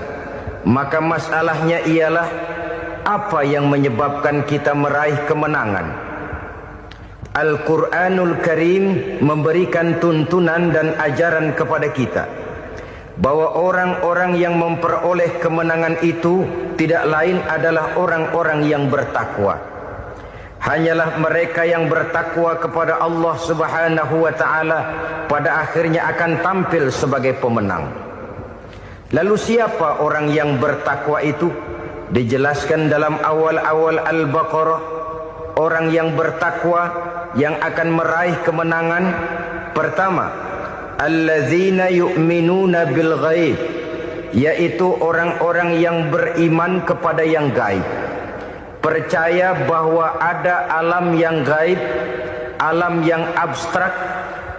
maka masalahnya ialah apa yang menyebabkan kita meraih kemenangan. Al-Quranul Karim memberikan tuntunan dan ajaran kepada kita bahwa orang-orang yang memperoleh kemenangan itu tidak lain adalah orang-orang yang bertakwa. Hanyalah mereka yang bertakwa kepada Allah Subhanahu wa ta'ala pada akhirnya akan tampil sebagai pemenang. Lalu siapa orang yang bertakwa itu? Dijelaskan dalam awal-awal Al-Baqarah, orang yang bertakwa yang akan meraih kemenangan. Pertama, allazina yu'minuna bil ghaib, yaitu orang-orang yang beriman kepada yang gaib. Percaya bahwa ada alam yang gaib, alam yang abstrak,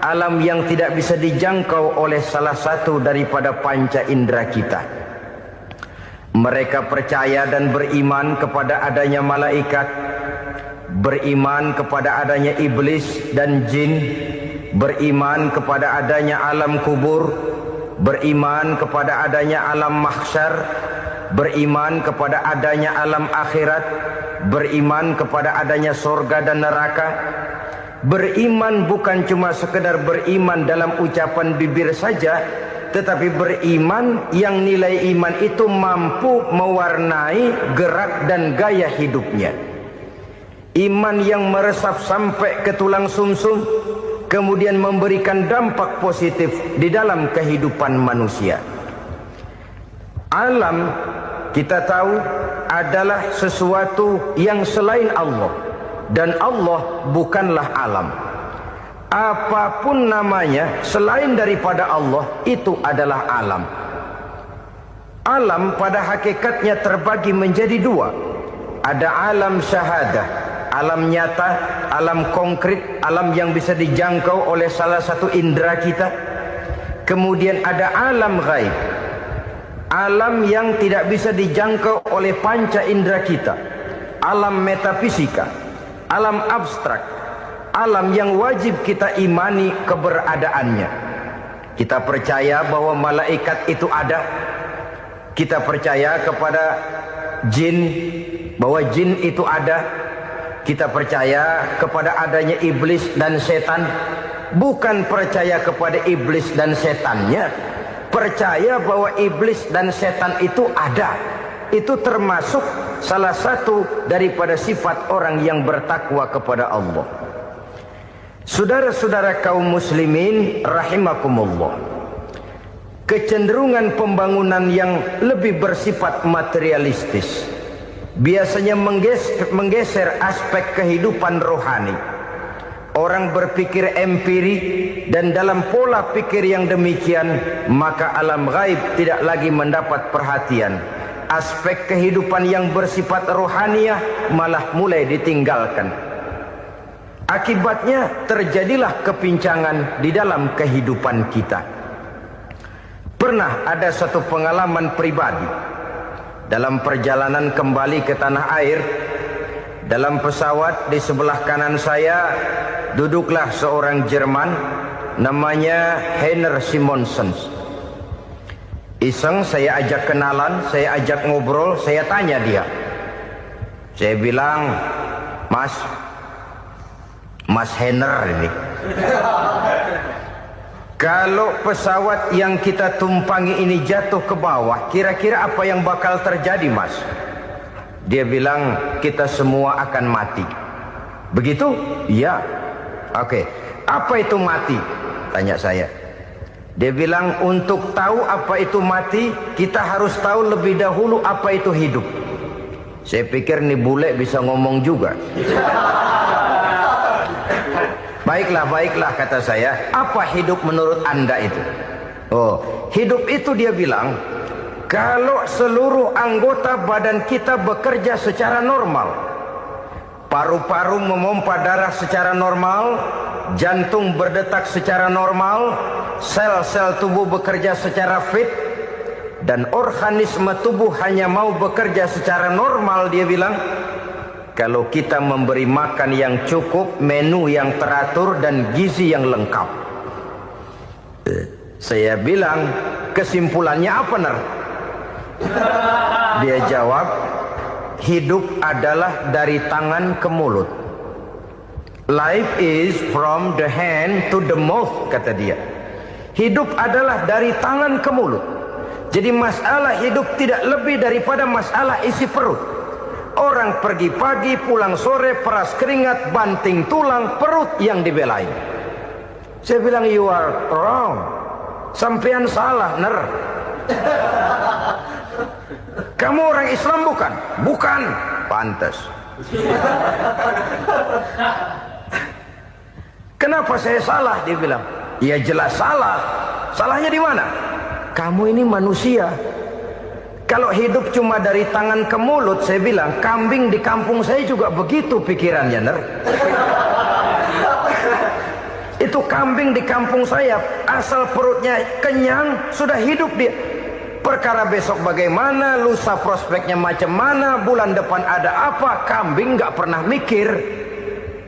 alam yang tidak bisa dijangkau oleh salah satu daripada panca indera kita. Mereka percaya dan beriman kepada adanya malaikat, beriman kepada adanya iblis dan jin, beriman kepada adanya alam kubur, beriman kepada adanya alam mahsyar, beriman kepada adanya alam akhirat, beriman kepada adanya surga dan neraka. Beriman bukan cuma sekedar beriman dalam ucapan bibir saja, tetapi beriman yang nilai iman itu mampu mewarnai gerak dan gaya hidupnya. Iman yang meresap sampai ke tulang sumsum, kemudian memberikan dampak positif di dalam kehidupan manusia. Alam, kita tahu, adalah sesuatu yang selain Allah, dan Allah bukanlah alam. Apapun namanya selain daripada Allah, itu adalah alam. Alam pada hakikatnya terbagi menjadi 2. Ada alam syahadah, alam nyata, alam konkret, alam yang bisa dijangkau oleh salah satu indera kita. Kemudian ada alam ghaib, alam yang tidak bisa dijangkau oleh panca indera kita, alam metafisika, alam abstrak, alam yang wajib kita imani keberadaannya. Kita percaya bahwa malaikat itu ada, kita percaya kepada jin, bahwa jin itu ada, kita percaya kepada adanya iblis dan setan. Bukan percaya kepada iblis dan setannya, percaya bahwa iblis dan setan itu ada. Itu termasuk salah satu daripada sifat orang yang bertakwa kepada Allah. Saudara-saudara kaum muslimin rahimakumullah, kecenderungan pembangunan yang lebih bersifat materialistis biasanya menggeser aspek kehidupan rohani. Orang berpikir empiri, dan dalam pola pikir yang demikian maka alam gaib tidak lagi mendapat perhatian. Aspek kehidupan yang bersifat rohaniah malah mulai ditinggalkan. Akibatnya terjadilah kepincangan di dalam kehidupan kita. Pernah ada satu pengalaman pribadi. Dalam perjalanan kembali ke tanah air, dalam pesawat di sebelah kanan saya duduklah seorang Jerman, namanya Heiner Simonsen. Iseng saya ajak kenalan, saya ajak ngobrol, saya tanya dia. Saya bilang, Mas Heiner ini, kalau pesawat yang kita tumpangi ini jatuh ke bawah, kira-kira apa yang bakal terjadi, Mas? Dia bilang, kita semua akan mati. Begitu? Iya. Oke. Apa itu mati? Tanya saya. Dia bilang, untuk tahu apa itu mati, kita harus tahu lebih dahulu apa itu hidup. Saya pikir nih bule bisa ngomong juga. Baiklah kata saya. Apa hidup menurut Anda itu? Oh, hidup itu dia bilang, kalau seluruh anggota badan kita bekerja secara normal, paru-paru memompa darah secara normal, jantung berdetak secara normal, sel-sel tubuh bekerja secara fit, dan organisme tubuh hanya mau bekerja secara normal, dia bilang, kalau kita memberi makan yang cukup, menu yang teratur, dan gizi yang lengkap. Saya bilang, kesimpulannya apa, Ner? Dia jawab, hidup adalah dari tangan ke mulut. Life is from the hand to the mouth, kata dia. Hidup adalah dari tangan ke mulut. Jadi masalah hidup tidak lebih daripada masalah isi perut. Orang pergi pagi, pulang sore, peras keringat, banting tulang, perut yang dibelain. Saya bilang, you are wrong. Sampean salah, Ner. Kamu orang Islam bukan? Bukan. Pantas. Kenapa saya salah? Dia bilang, ya jelas salah. Salahnya di mana? Kamu ini manusia. Kalau hidup cuma dari tangan ke mulut, saya bilang, kambing di kampung saya juga begitu pikirannya, Ner. Itu kambing di kampung saya, asal perutnya kenyang, sudah hidup dia. Perkara besok bagaimana, lusa prospeknya macam mana, bulan depan ada apa, kambing nggak pernah mikir.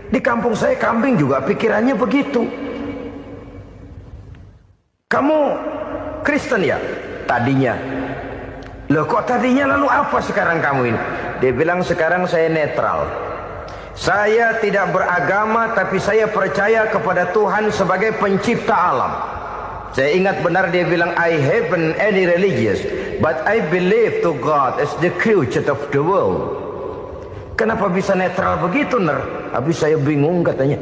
Di kampung saya kambing juga pikirannya begitu. Kamu Kristen ya? Tadinya. Loh kok tadinya, lalu apa sekarang kamu ini? Dia bilang, sekarang saya netral. Saya tidak beragama, tapi saya percaya kepada Tuhan sebagai pencipta alam. Saya ingat benar dia bilang, I haven't any religious, but I believe to God as the creator of the world. Kenapa bisa netral begitu, Ner? Habis saya bingung katanya.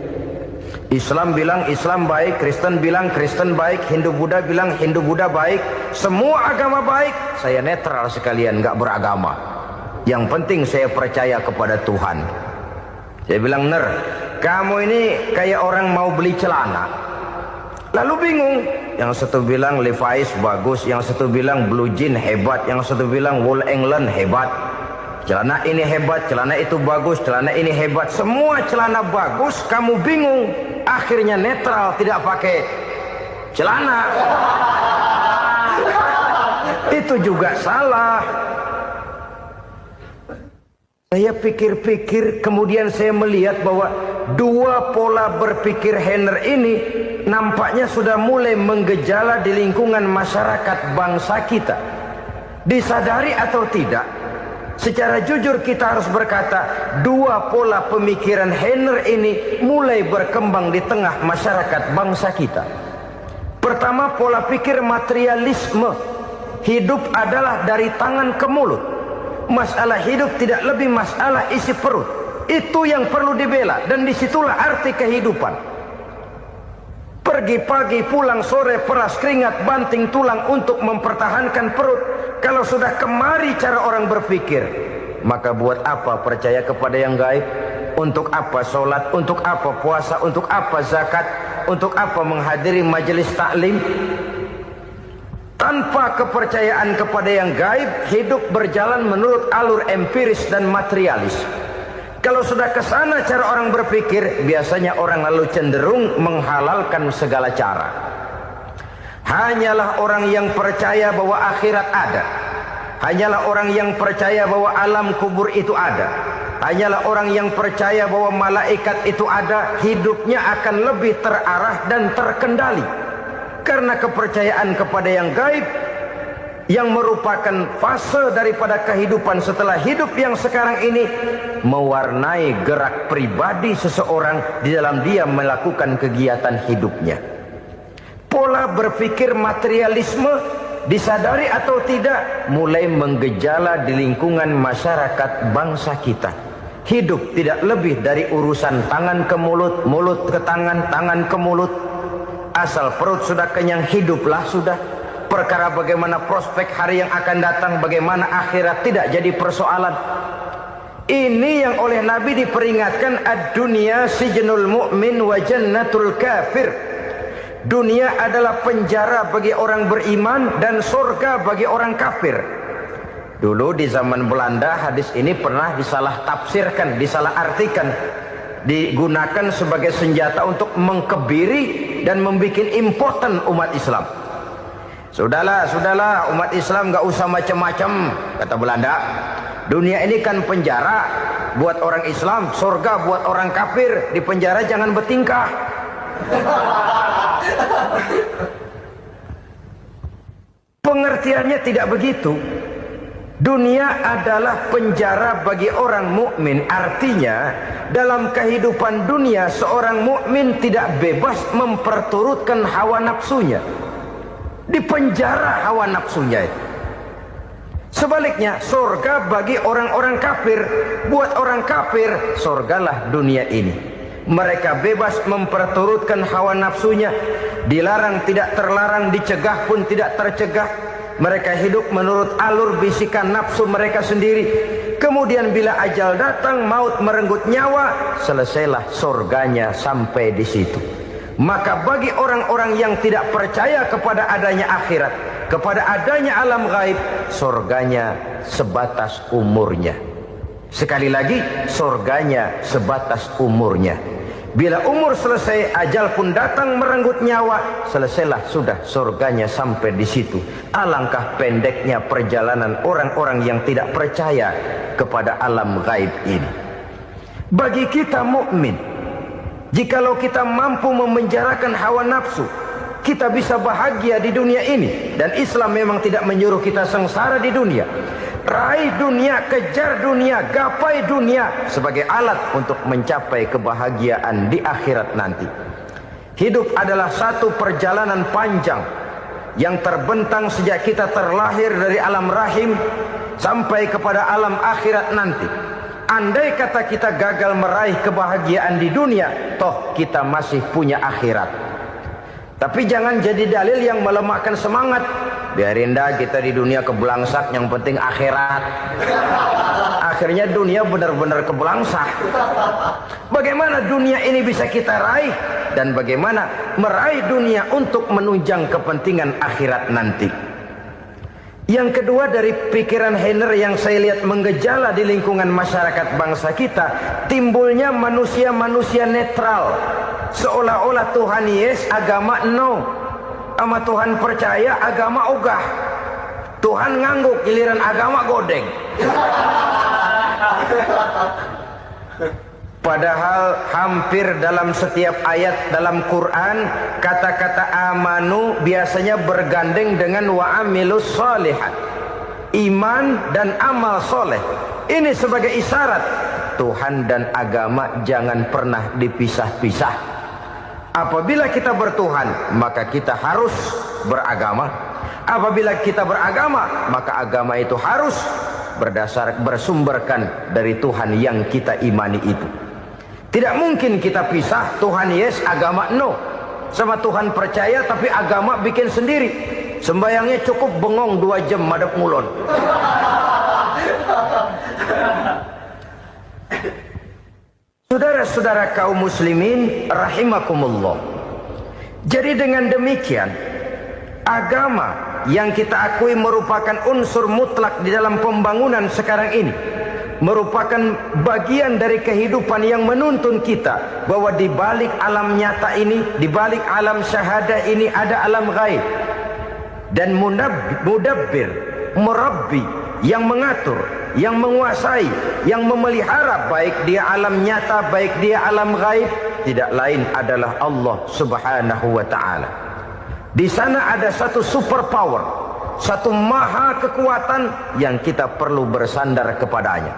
Islam bilang Islam baik, Kristen bilang Kristen baik, Hindu Buddha bilang Hindu Buddha baik, semua agama baik. Saya netral sekalian, nggak beragama. Yang penting saya percaya kepada Tuhan. Saya bilang, Ner, kamu ini kayak orang mau beli celana, lalu bingung. Yang satu bilang Levi's bagus, yang satu bilang Blue Jean hebat, yang satu bilang Wool England hebat. Celana ini hebat, celana itu bagus, celana ini hebat. Semua celana bagus, kamu bingung. Akhirnya netral, tidak pakai celana. Itu juga salah. Saya pikir-pikir, kemudian saya melihat bahwa dua pola berpikir Heiner ini nampaknya sudah mulai menggejala di lingkungan masyarakat bangsa kita. Disadari atau tidak, secara jujur kita harus berkata, dua pola pemikiran Heiner ini mulai berkembang di tengah masyarakat bangsa kita. Pertama, pola pikir materialisme. Hidup adalah dari tangan ke mulut. Masalah hidup tidak lebih masalah isi perut. Itu yang perlu dibela, dan disitulah arti kehidupan. Pergi pagi, pulang sore, peras keringat, banting tulang untuk mempertahankan perut. Kalau sudah kemari cara orang berpikir, maka buat apa percaya kepada yang gaib? Untuk apa sholat? Untuk apa puasa? Untuk apa zakat? Untuk apa menghadiri majelis taklim? Tanpa kepercayaan kepada yang gaib, hidup berjalan menurut alur empiris dan materialis. Kalau sudah ke sana cara orang berpikir, biasanya orang lalu cenderung menghalalkan segala cara. Hanyalah orang yang percaya bahwa akhirat ada. Hanyalah orang yang percaya bahwa alam kubur itu ada. Hanyalah orang yang percaya bahwa malaikat itu ada, hidupnya akan lebih terarah dan terkendali. Karena kepercayaan kepada yang gaib, yang merupakan fase daripada kehidupan setelah hidup yang sekarang ini, mewarnai gerak pribadi seseorang di dalam dia melakukan kegiatan hidupnya. Pola berpikir materialisme, disadari atau tidak, mulai menggejala di lingkungan masyarakat bangsa kita. Hidup tidak lebih dari urusan tangan ke mulut, mulut ke tangan, tangan ke mulut. Asal perut sudah kenyang, hiduplah sudah. Perkara bagaimana prospek hari yang akan datang, bagaimana akhirat, tidak jadi persoalan. Ini yang oleh Nabi diperingatkan, ad-dunya sijnul mu'min wa jannatul kafir. Dunia adalah penjara bagi orang beriman dan surga bagi orang kafir. Dulu di zaman Belanda hadis ini pernah disalah tafsirkan, disalah artikan, digunakan sebagai senjata untuk mengkebiri dan membuat impoten umat Islam. Sudahlah umat Islam gak usah macam-macam, kata Belanda. Dunia ini kan penjara buat orang Islam, surga buat orang kafir. Di penjara jangan bertingkah. Pengertiannya tidak begitu. Dunia adalah penjara bagi orang mukmin. Artinya dalam kehidupan dunia seorang mukmin tidak bebas memperturutkan hawa nafsunya. Di penjara hawa nafsunya itu. Sebaliknya surga bagi orang-orang kafir. Buat orang kafir, surgalah dunia ini. Mereka bebas memperturutkan hawa nafsunya. Dilarang tidak terlarang, dicegah pun tidak tercegah. Mereka hidup menurut alur bisikan nafsu mereka sendiri. Kemudian bila ajal datang, maut merenggut nyawa, selesailah surganya sampai di situ. Maka bagi orang-orang yang tidak percaya kepada adanya akhirat, kepada adanya alam gaib, surganya sebatas umurnya. Sekali lagi, surganya sebatas umurnya. Bila umur selesai, ajal pun datang merenggut nyawa, selesailah sudah surganya sampai di situ. Alangkah pendeknya perjalanan orang-orang yang tidak percaya kepada alam gaib ini. Bagi kita mukmin, jikalau kita mampu memenjarakan hawa nafsu, kita bisa bahagia di dunia ini. Dan Islam memang tidak menyuruh kita sengsara di dunia. Raih dunia, kejar dunia, gapai dunia sebagai alat untuk mencapai kebahagiaan di akhirat nanti. Hidup adalah satu perjalanan panjang yang terbentang sejak kita terlahir dari alam rahim sampai kepada alam akhirat nanti. Andai kata kita gagal meraih kebahagiaan di dunia, toh kita masih punya akhirat. Tapi jangan jadi dalil yang melemahkan semangat. Biarin dah kita di dunia kebelangsak, yang penting akhirat. Akhirnya dunia benar-benar kebelangsak. Bagaimana dunia ini bisa kita raih, dan bagaimana meraih dunia untuk menunjang kepentingan akhirat nanti. Yang kedua, dari pikiran Heiner yang saya lihat menggejala di lingkungan masyarakat bangsa kita, timbulnya manusia-manusia netral. Seolah-olah Tuhan yes, agama no. Sama Tuhan percaya, agama ogah. Tuhan ngangguk, giliran agama godeng. Padahal hampir dalam setiap ayat dalam Quran, kata-kata amanu biasanya bergandeng dengan wa amilus sholihat. Iman dan amal soleh. Ini sebagai isyarat Tuhan dan agama jangan pernah dipisah-pisah. Apabila kita bertuhan, maka kita harus beragama. Apabila kita beragama, maka agama itu harus bersumberkan dari Tuhan yang kita imani itu. Tidak mungkin kita pisah, Tuhan yes, agama no. Sama Tuhan percaya tapi agama bikin sendiri. Sembayangnya cukup bengong 2 jam madep ngulon. Saudara-saudara kaum muslimin rahimakumullah. Jadi dengan demikian, agama yang kita akui merupakan unsur mutlak di dalam pembangunan sekarang ini, merupakan bagian dari kehidupan yang menuntun kita bahwa di balik alam nyata ini, di balik alam syahadah ini ada alam gaib. Dan mudabbir, murabbi, yang mengatur, yang menguasai, yang memelihara baik dia alam nyata, baik dia alam gaib, tidak lain adalah Allah Subhanahu wa ta'ala. Di sana ada satu super power, satu maha kekuatan yang kita perlu bersandar kepadanya.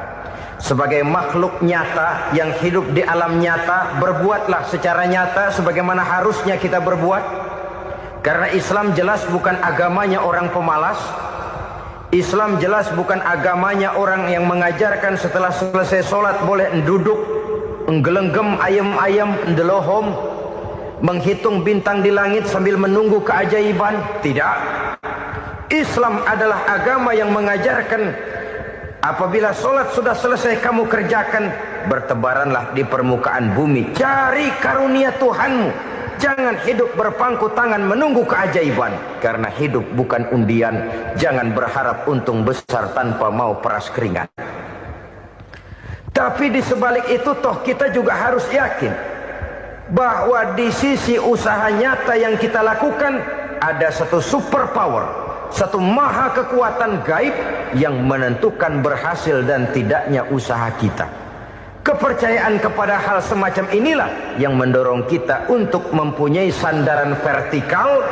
Sebagai makhluk nyata yang hidup di alam nyata, berbuatlah secara nyata sebagaimana harusnya kita berbuat. Karena Islam jelas bukan agamanya orang pemalas. Islam jelas bukan agamanya orang yang mengajarkan setelah selesai sholat boleh duduk, nggelenggem ayam-ayam, ndelohom, menghitung bintang di langit sambil menunggu keajaiban. Tidak. Islam adalah agama yang mengajarkan apabila sholat sudah selesai kamu kerjakan, bertebaranlah di permukaan bumi, cari karunia Tuhanmu. Jangan hidup berpangku tangan menunggu keajaiban. Karena hidup bukan undian. Jangan berharap untung besar tanpa mau peras keringat. Tapi di sebalik itu toh kita juga harus yakin bahwa di sisi usaha nyata yang kita lakukan ada satu super power, satu maha kekuatan gaib yang menentukan berhasil dan tidaknya usaha kita. Kepercayaan kepada hal semacam inilah yang mendorong kita untuk mempunyai sandaran vertikal,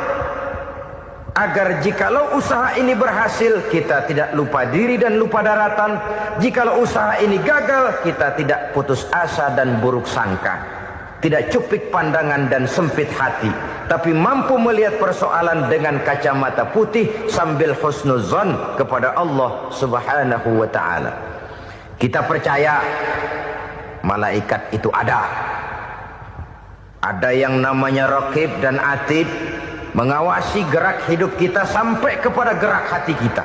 agar jikalau usaha ini berhasil, kita tidak lupa diri dan lupa daratan. Jikalau usaha ini gagal, kita tidak putus asa dan buruk sangka, tidak cupik pandangan dan sempit hati, tapi mampu melihat persoalan dengan kacamata putih sambil husnuzon kepada Allah Subhanahu wa ta'ala. Kita percaya malaikat itu ada. Ada yang namanya raqib dan atid, mengawasi gerak hidup kita sampai kepada gerak hati kita.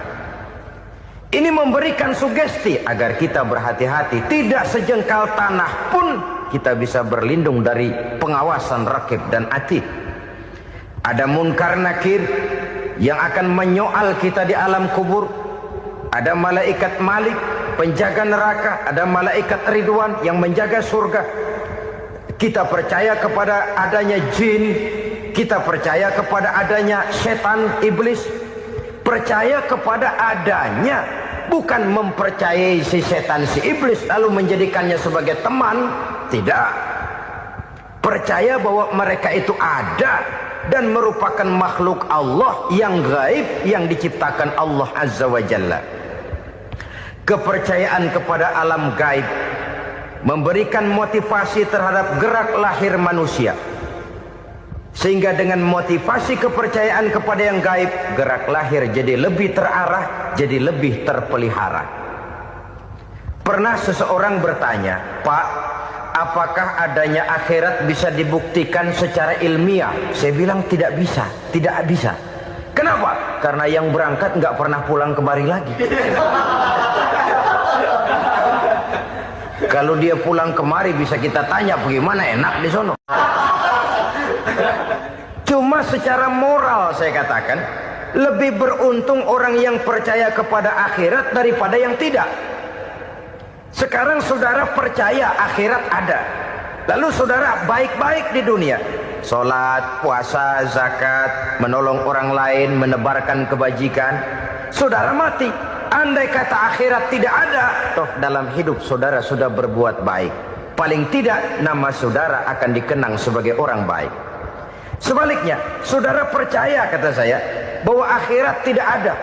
Ini memberikan sugesti agar kita berhati-hati. Tidak sejengkal tanah pun kita bisa berlindung dari pengawasan raqib dan atid. Ada munkar nakir yang akan menyoal kita di alam kubur. Ada malaikat Malik, penjaga neraka. Ada malaikat Ridwan yang menjaga surga. Kita percaya kepada adanya jin. Kita percaya kepada adanya setan, iblis. Percaya kepada adanya, bukan mempercayai si setan, si iblis lalu menjadikannya sebagai teman. Tidak. Percaya bahwa mereka itu ada dan merupakan makhluk Allah yang gaib yang diciptakan Allah Azza wa Jalla. Kepercayaan kepada alam gaib memberikan motivasi terhadap gerak lahir manusia, sehingga dengan motivasi kepercayaan kepada yang gaib, gerak lahir jadi lebih terarah, jadi lebih terpelihara. Pernah seseorang bertanya, "Pak, apakah adanya akhirat bisa dibuktikan secara ilmiah?" Saya bilang tidak bisa, tidak bisa. Kenapa? Karena yang berangkat nggak pernah pulang kemari lagi. Kalau dia pulang kemari bisa kita tanya bagaimana enak di sono. Cuma secara moral saya katakan, lebih beruntung orang yang percaya kepada akhirat daripada yang tidak. Sekarang saudara percaya akhirat ada, lalu saudara baik-baik di dunia, sholat, puasa, zakat, menolong orang lain, menebarkan kebajikan. Saudara mati. Andai kata akhirat tidak ada, toh dalam hidup saudara sudah berbuat baik. Paling tidak nama saudara akan dikenang sebagai orang baik. Sebaliknya, saudara percaya, kata saya, bahwa akhirat tidak ada,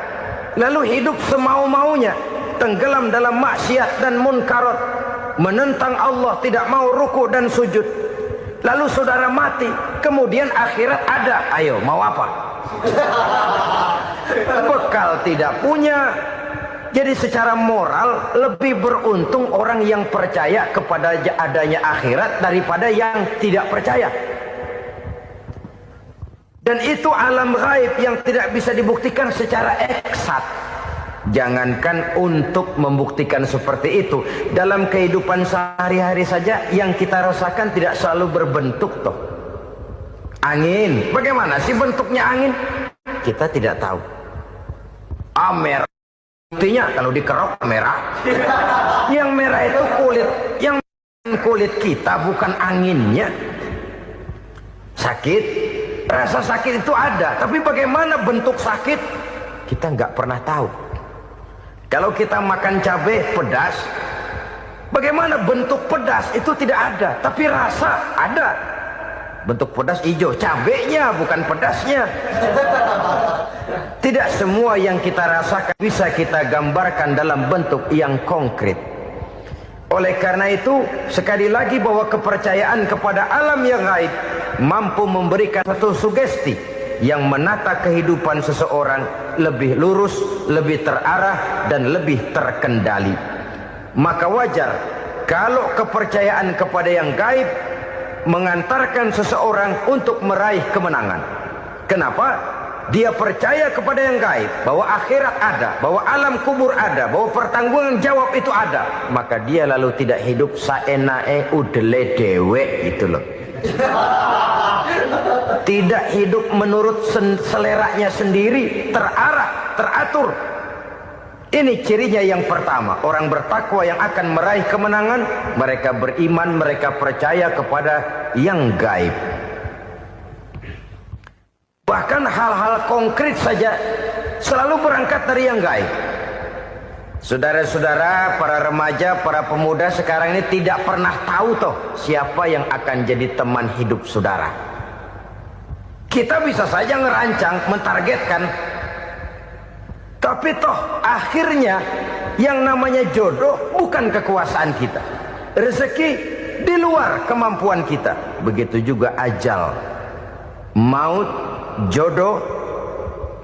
lalu hidup semau-maunya, tenggelam dalam maksiat dan munkarat, menentang Allah, tidak mau ruku dan sujud. Lalu saudara mati, kemudian akhirat ada. Ayo, mau apa? Bekal tidak punya. Jadi secara moral lebih beruntung orang yang percaya kepada adanya akhirat daripada yang tidak percaya. Dan itu alam gaib yang tidak bisa dibuktikan secara eksat. Jangankan untuk membuktikan seperti itu, dalam kehidupan sehari-hari saja yang kita rasakan tidak selalu berbentuk toh. Angin, bagaimana sih bentuknya angin? Kita tidak tahu. Merah, buktinya kalau dikerok merah. Yang merah itu kulit, yang kulit kita bukan anginnya. Sakit, rasa sakit itu ada, tapi bagaimana bentuk sakit kita nggak pernah tahu. Kalau kita makan cabai pedas, bagaimana bentuk pedas itu tidak ada, tapi rasa ada. Bentuk pedas hijau, cabainya bukan pedasnya. Tidak semua yang kita rasakan bisa kita gambarkan dalam bentuk yang konkret. Oleh karena itu, sekali lagi bahwa kepercayaan kepada alam yang gaib mampu memberikan satu sugesti yang menata kehidupan seseorang lebih lurus, lebih terarah, dan lebih terkendali. Maka wajar kalau kepercayaan kepada yang gaib mengantarkan seseorang untuk meraih kemenangan. Kenapa? Dia percaya kepada yang gaib, bahwa akhirat ada, bahwa alam kubur ada, bahwa pertanggungan jawab itu ada. Maka dia lalu tidak hidup saenae udele dewe gitu loh. Tidak hidup menurut seleranya sendiri, terarah, teratur. Ini cirinya yang pertama. Orang bertakwa yang akan meraih kemenangan, mereka beriman, mereka percaya kepada yang gaib. Bahkan hal-hal konkret saja selalu berangkat dari yang gaib. Saudara-saudara, para remaja, para pemuda sekarang ini tidak pernah tahu toh siapa yang akan jadi teman hidup saudara. Kita bisa saja ngerancang, mentargetkan, tapi toh akhirnya yang namanya jodoh bukan kekuasaan kita. Rezeki di luar kemampuan kita. Begitu juga ajal, maut, jodoh,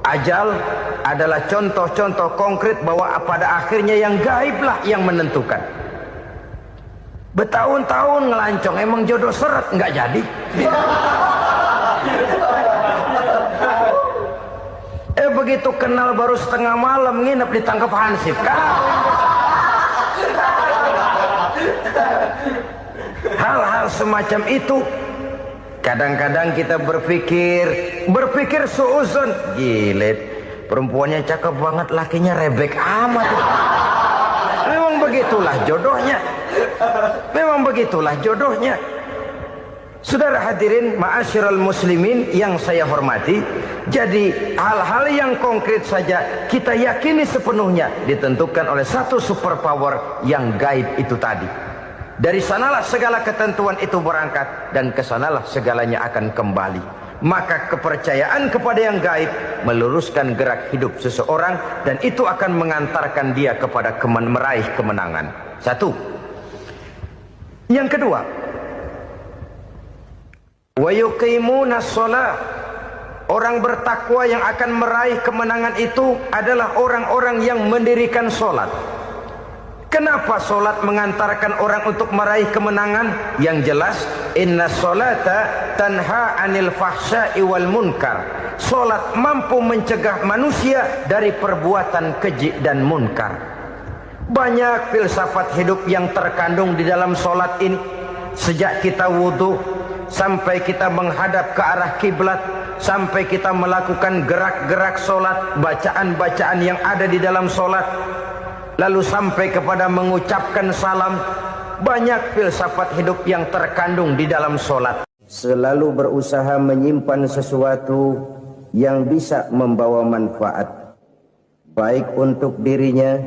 ajal adalah contoh-contoh konkret bahwa pada akhirnya yang gaiblah yang menentukan. Bertahun-tahun ngelancong, emang jodoh seret nggak jadi. Begitu kenal baru setengah malam nginep ditangkap hansip kan. Hal-hal semacam itu kadang-kadang kita berpikir suuzon, gile, perempuannya cakep banget, lakinya rebek amat. Memang begitulah jodohnya. Memang begitulah jodohnya. Saudara hadirin ma'asyiral muslimin yang saya hormati, jadi hal-hal yang konkret saja kita yakini sepenuhnya ditentukan oleh satu superpower yang gaib itu tadi. Dari sanalah segala ketentuan itu berangkat dan kesanalah segalanya akan kembali. Maka kepercayaan kepada yang gaib meluruskan gerak hidup seseorang dan itu akan mengantarkan dia kepada meraih kemenangan. Satu. Yang kedua, wa yuqimuna shalah. Orang bertakwa yang akan meraih kemenangan itu adalah orang-orang yang mendirikan sholat. Kenapa sholat mengantarkan orang untuk meraih kemenangan? Yang jelas, inna sholata tanha anil fahsya'i wal munkar. Sholat mampu mencegah manusia dari perbuatan keji dan munkar. Banyak filsafat hidup yang terkandung di dalam sholat ini. Sejak kita wudhu, sampai kita menghadap ke arah kiblat, sampai kita melakukan gerak-gerak sholat, bacaan-bacaan yang ada di dalam sholat, lalu sampai kepada mengucapkan salam. Banyak filsafat hidup yang terkandung di dalam sholat. Selalu berusaha menyimpan sesuatu yang bisa membawa manfaat, baik untuk dirinya,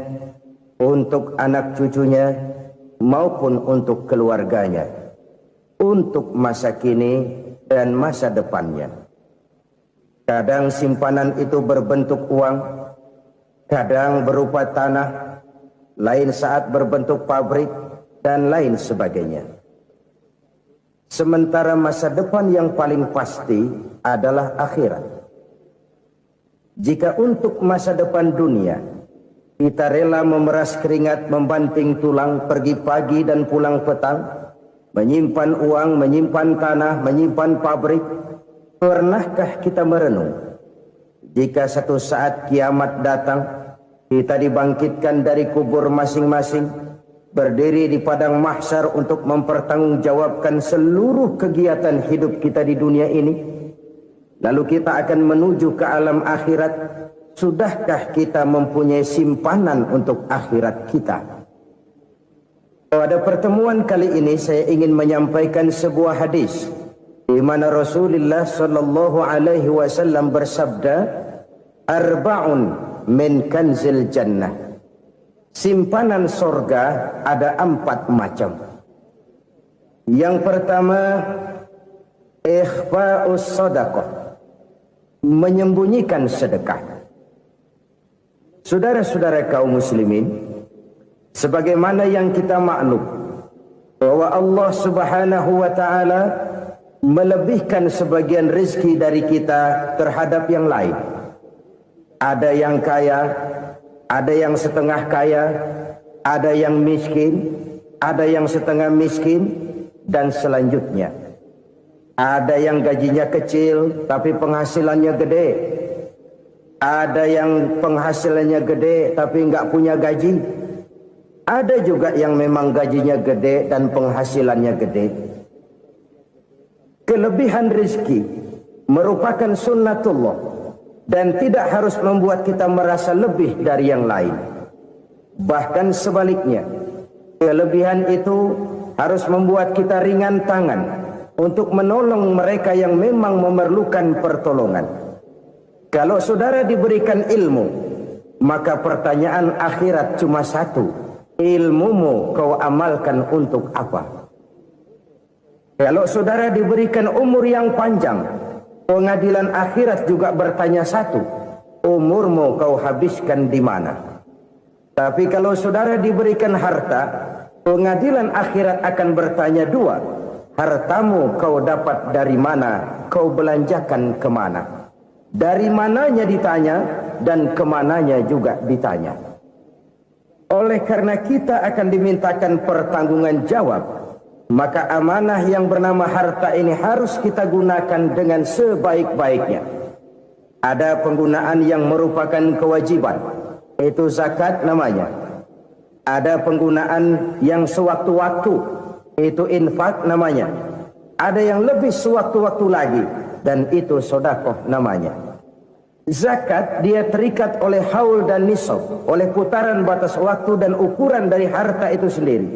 untuk anak cucunya, maupun untuk keluarganya, untuk masa kini dan masa depannya. Kadang simpanan itu berbentuk uang, kadang berupa tanah, lain saat berbentuk pabrik, dan lain sebagainya. Sementara masa depan yang paling pasti adalah akhirat. Jika untuk masa depan dunia kita rela memeras keringat, membanting tulang, pergi pagi dan pulang petang, menyimpan uang, menyimpan tanah, menyimpan pabrik, Pernahkah kita merenung jika satu saat kiamat datang, kita dibangkitkan dari kubur masing-masing, berdiri di padang mahsyar untuk mempertanggungjawabkan seluruh kegiatan hidup kita di dunia ini, lalu kita akan menuju ke alam akhirat. Sudahkah kita mempunyai simpanan untuk akhirat kita? Pada pertemuan kali ini saya ingin menyampaikan sebuah hadis di mana Rasulullah sallallahu alaihi wasallam bersabda, "Arba'un min kanzil jannah." Simpanan sorga ada 4 macam. Yang pertama, ikhfa'us sadaqah, menyembunyikan sedekah. Saudara-saudara kaum muslimin, sebagaimana yang kita maklum bahwa Allah Subhanahu wa taala melebihkan sebagian rezeki dari kita terhadap yang lain. Ada yang kaya, ada yang setengah kaya, ada yang miskin, ada yang setengah miskin, dan selanjutnya. Ada yang gajinya kecil tapi penghasilannya gede. Ada yang penghasilannya gede tapi nggak punya gaji. Ada juga yang memang gajinya gede dan penghasilannya gede. Kelebihan rezeki merupakan sunnatullah dan tidak harus membuat kita merasa lebih dari yang lain. Bahkan sebaliknya, kelebihan itu harus membuat kita ringan tangan untuk menolong mereka yang memang memerlukan pertolongan. Kalau saudara diberikan ilmu, maka pertanyaan akhirat cuma satu: ilmumu kau amalkan untuk apa? Kalau saudara diberikan umur yang panjang, pengadilan akhirat juga bertanya satu: umurmu kau habiskan di mana? Tapi kalau saudara diberikan harta, pengadilan akhirat akan bertanya 2: hartamu kau dapat dari mana? Kau belanjakan kemana? Dari mananya ditanya dan kemananya juga ditanya. Oleh karena kita akan dimintakan pertanggungan jawab, maka amanah yang bernama harta ini harus kita gunakan dengan sebaik-baiknya. Ada penggunaan yang merupakan kewajiban, itu zakat namanya. Ada penggunaan yang sewaktu-waktu, itu infak namanya. Ada yang lebih sewaktu-waktu lagi, dan itu sedekah namanya. Zakat dia terikat oleh haul dan nisab, oleh putaran batas waktu dan ukuran dari harta itu sendiri.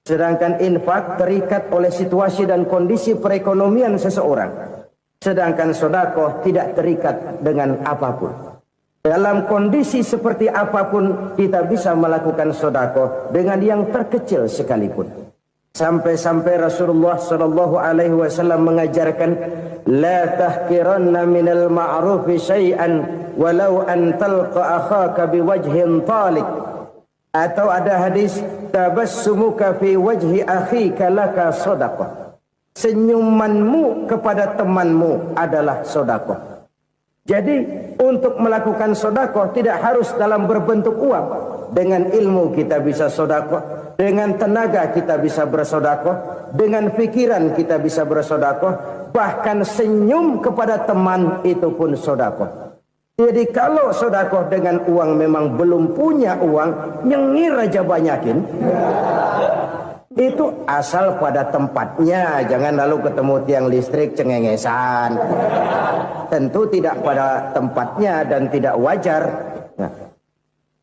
Sedangkan infak terikat oleh situasi dan kondisi perekonomian seseorang. Sedangkan sedekah tidak terikat dengan apapun. Dalam kondisi seperti apapun kita bisa melakukan sedekah dengan yang terkecil sekalipun. Sampai-sampai Rasulullah sallallahu alaihi wasallam mengajarkan, la tahqiranna minal ma'rufi syai'an walau an talqa akhaka biwajhin talik. Atau ada hadis, tabassumuka fi wajhi akhika laka shadaqah. Senyumanmu kepada temanmu adalah sedekah. Jadi untuk melakukan sedekah tidak harus dalam berbentuk uang. Dengan ilmu kita bisa sedekah, dengan tenaga kita bisa bersedekah, dengan pikiran kita bisa bersedekah, bahkan senyum kepada teman itu pun sedekah. Jadi kalau sedekah dengan uang memang belum punya uang, nyengir aja banyakin. Itu asal pada tempatnya, jangan lalu ketemu tiang listrik cengengesan. Tentu tidak pada tempatnya dan tidak wajar. Nah,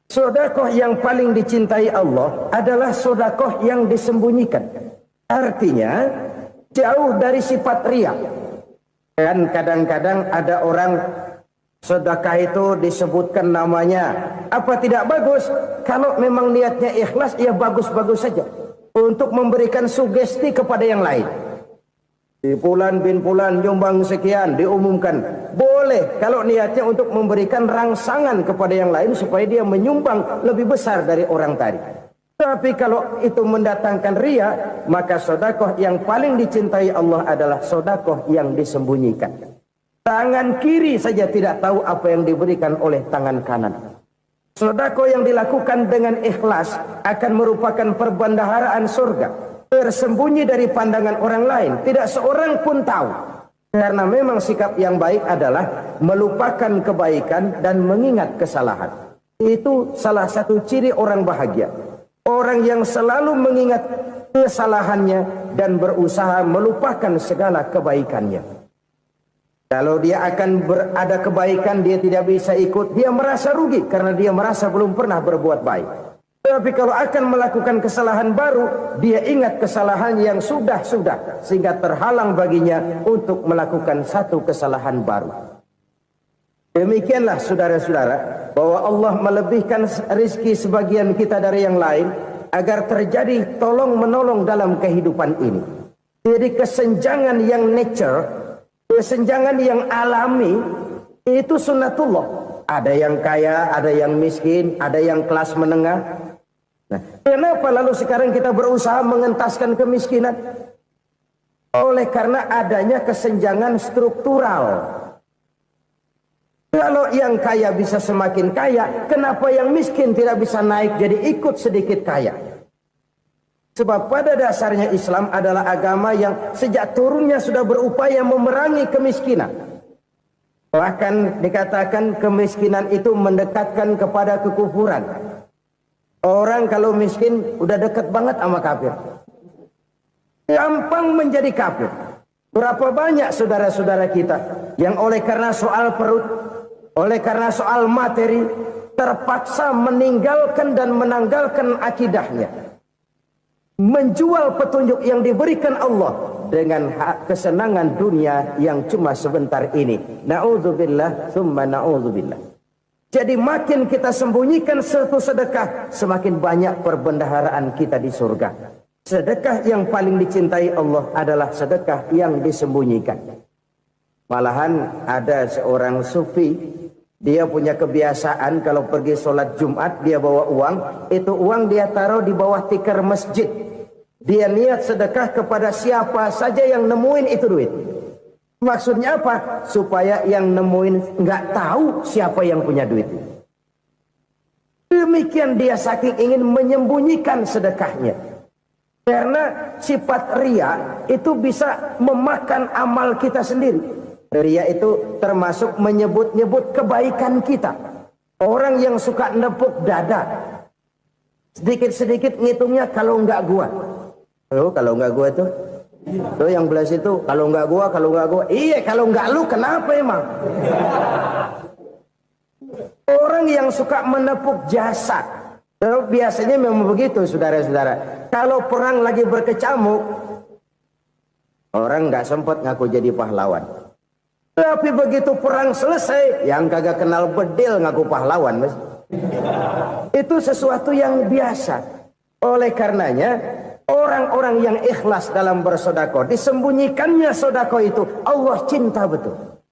sedekah yang paling dicintai Allah adalah sedekah yang disembunyikan. Artinya jauh dari sifat riya. Dan kadang-kadang ada orang sedekah itu disebutkan namanya. Apa tidak bagus? Kalau memang niatnya ikhlas, ya bagus-bagus saja. Untuk memberikan sugesti kepada yang lain. Di Fulan bin Fulan nyumbang sekian, diumumkan. Boleh kalau niatnya untuk memberikan rangsangan kepada yang lain supaya dia menyumbang lebih besar dari orang tadi. Tapi kalau itu mendatangkan riya, maka sedekah yang paling dicintai Allah adalah sedekah yang disembunyikan. Tangan kiri saja tidak tahu apa yang diberikan oleh tangan kanan. Sedekah yang dilakukan dengan ikhlas akan merupakan perbendaharaan surga. Tersembunyi dari pandangan orang lain. Tidak seorang pun tahu. Karena memang sikap yang baik adalah melupakan kebaikan dan mengingat kesalahan. Itu salah satu ciri orang bahagia. Orang yang selalu mengingat kesalahannya dan berusaha melupakan segala kebaikannya. Kalau dia akan berada kebaikan, dia tidak bisa ikut, dia merasa rugi karena dia merasa belum pernah berbuat baik. Tapi kalau akan melakukan kesalahan baru, dia ingat kesalahan yang sudah-sudah, sehingga terhalang baginya untuk melakukan satu kesalahan baru. Demikianlah saudara-saudara, bahwa Allah melebihkan rizki sebagian kita dari yang lain, agar terjadi tolong-menolong dalam kehidupan ini. Jadi kesenjangan yang nature, kesenjangan yang alami, itu sunnatullah. Ada yang kaya, ada yang miskin, ada yang kelas menengah. Nah, kenapa lalu sekarang kita berusaha mengentaskan kemiskinan? Oleh karena adanya kesenjangan struktural. Kalau yang kaya bisa semakin kaya, kenapa yang miskin tidak bisa naik jadi ikut sedikit kaya? Sebab pada dasarnya Islam adalah agama yang sejak turunnya sudah berupaya memerangi kemiskinan. Bahkan dikatakan kemiskinan itu mendekatkan kepada kekufuran. Orang kalau miskin udah dekat banget sama kafir. Gampang menjadi kafir. Berapa banyak saudara-saudara kita yang oleh karena soal perut, oleh karena soal materi, terpaksa meninggalkan dan menanggalkan akidahnya. Menjual petunjuk yang diberikan Allah dengan kesenangan dunia yang cuma sebentar ini. Na'udzubillah, thumma na'udzubillah. Jadi makin kita sembunyikan satu sedekah, semakin banyak perbendaharaan kita di surga. Sedekah yang paling dicintai Allah adalah sedekah yang disembunyikan. Malahan ada seorang sufi, dia punya kebiasaan kalau pergi sholat Jumat dia bawa uang, itu uang dia taruh di bawah tikar masjid. Dia niat sedekah kepada siapa saja yang nemuin itu duit. Maksudnya apa? Supaya yang nemuin nggak tahu siapa yang punya duit. Demikian dia saking ingin menyembunyikan sedekahnya. Karena sifat ria itu bisa memakan amal kita sendiri. Ria itu termasuk menyebut-nyebut kebaikan kita. Orang yang suka nepuk dada, sedikit-sedikit ngitungnya kalau nggak gua. Oh, kalau nggak gua tuh yang belas itu kalau nggak gua. Iya, kalau nggak lu kenapa emang? Orang yang suka menepuk jasad, biasanya memang begitu, saudara-saudara. Kalau perang lagi berkecamuk, orang nggak sempat ngaku jadi pahlawan. Tapi begitu perang selesai, yang kagak kenal bedil ngaku pahlawan, mas. Itu sesuatu yang biasa. Oleh karenanya, orang-orang yang ikhlas dalam bersedekah, disembunyikannya sedekah itu, Allah cinta betul.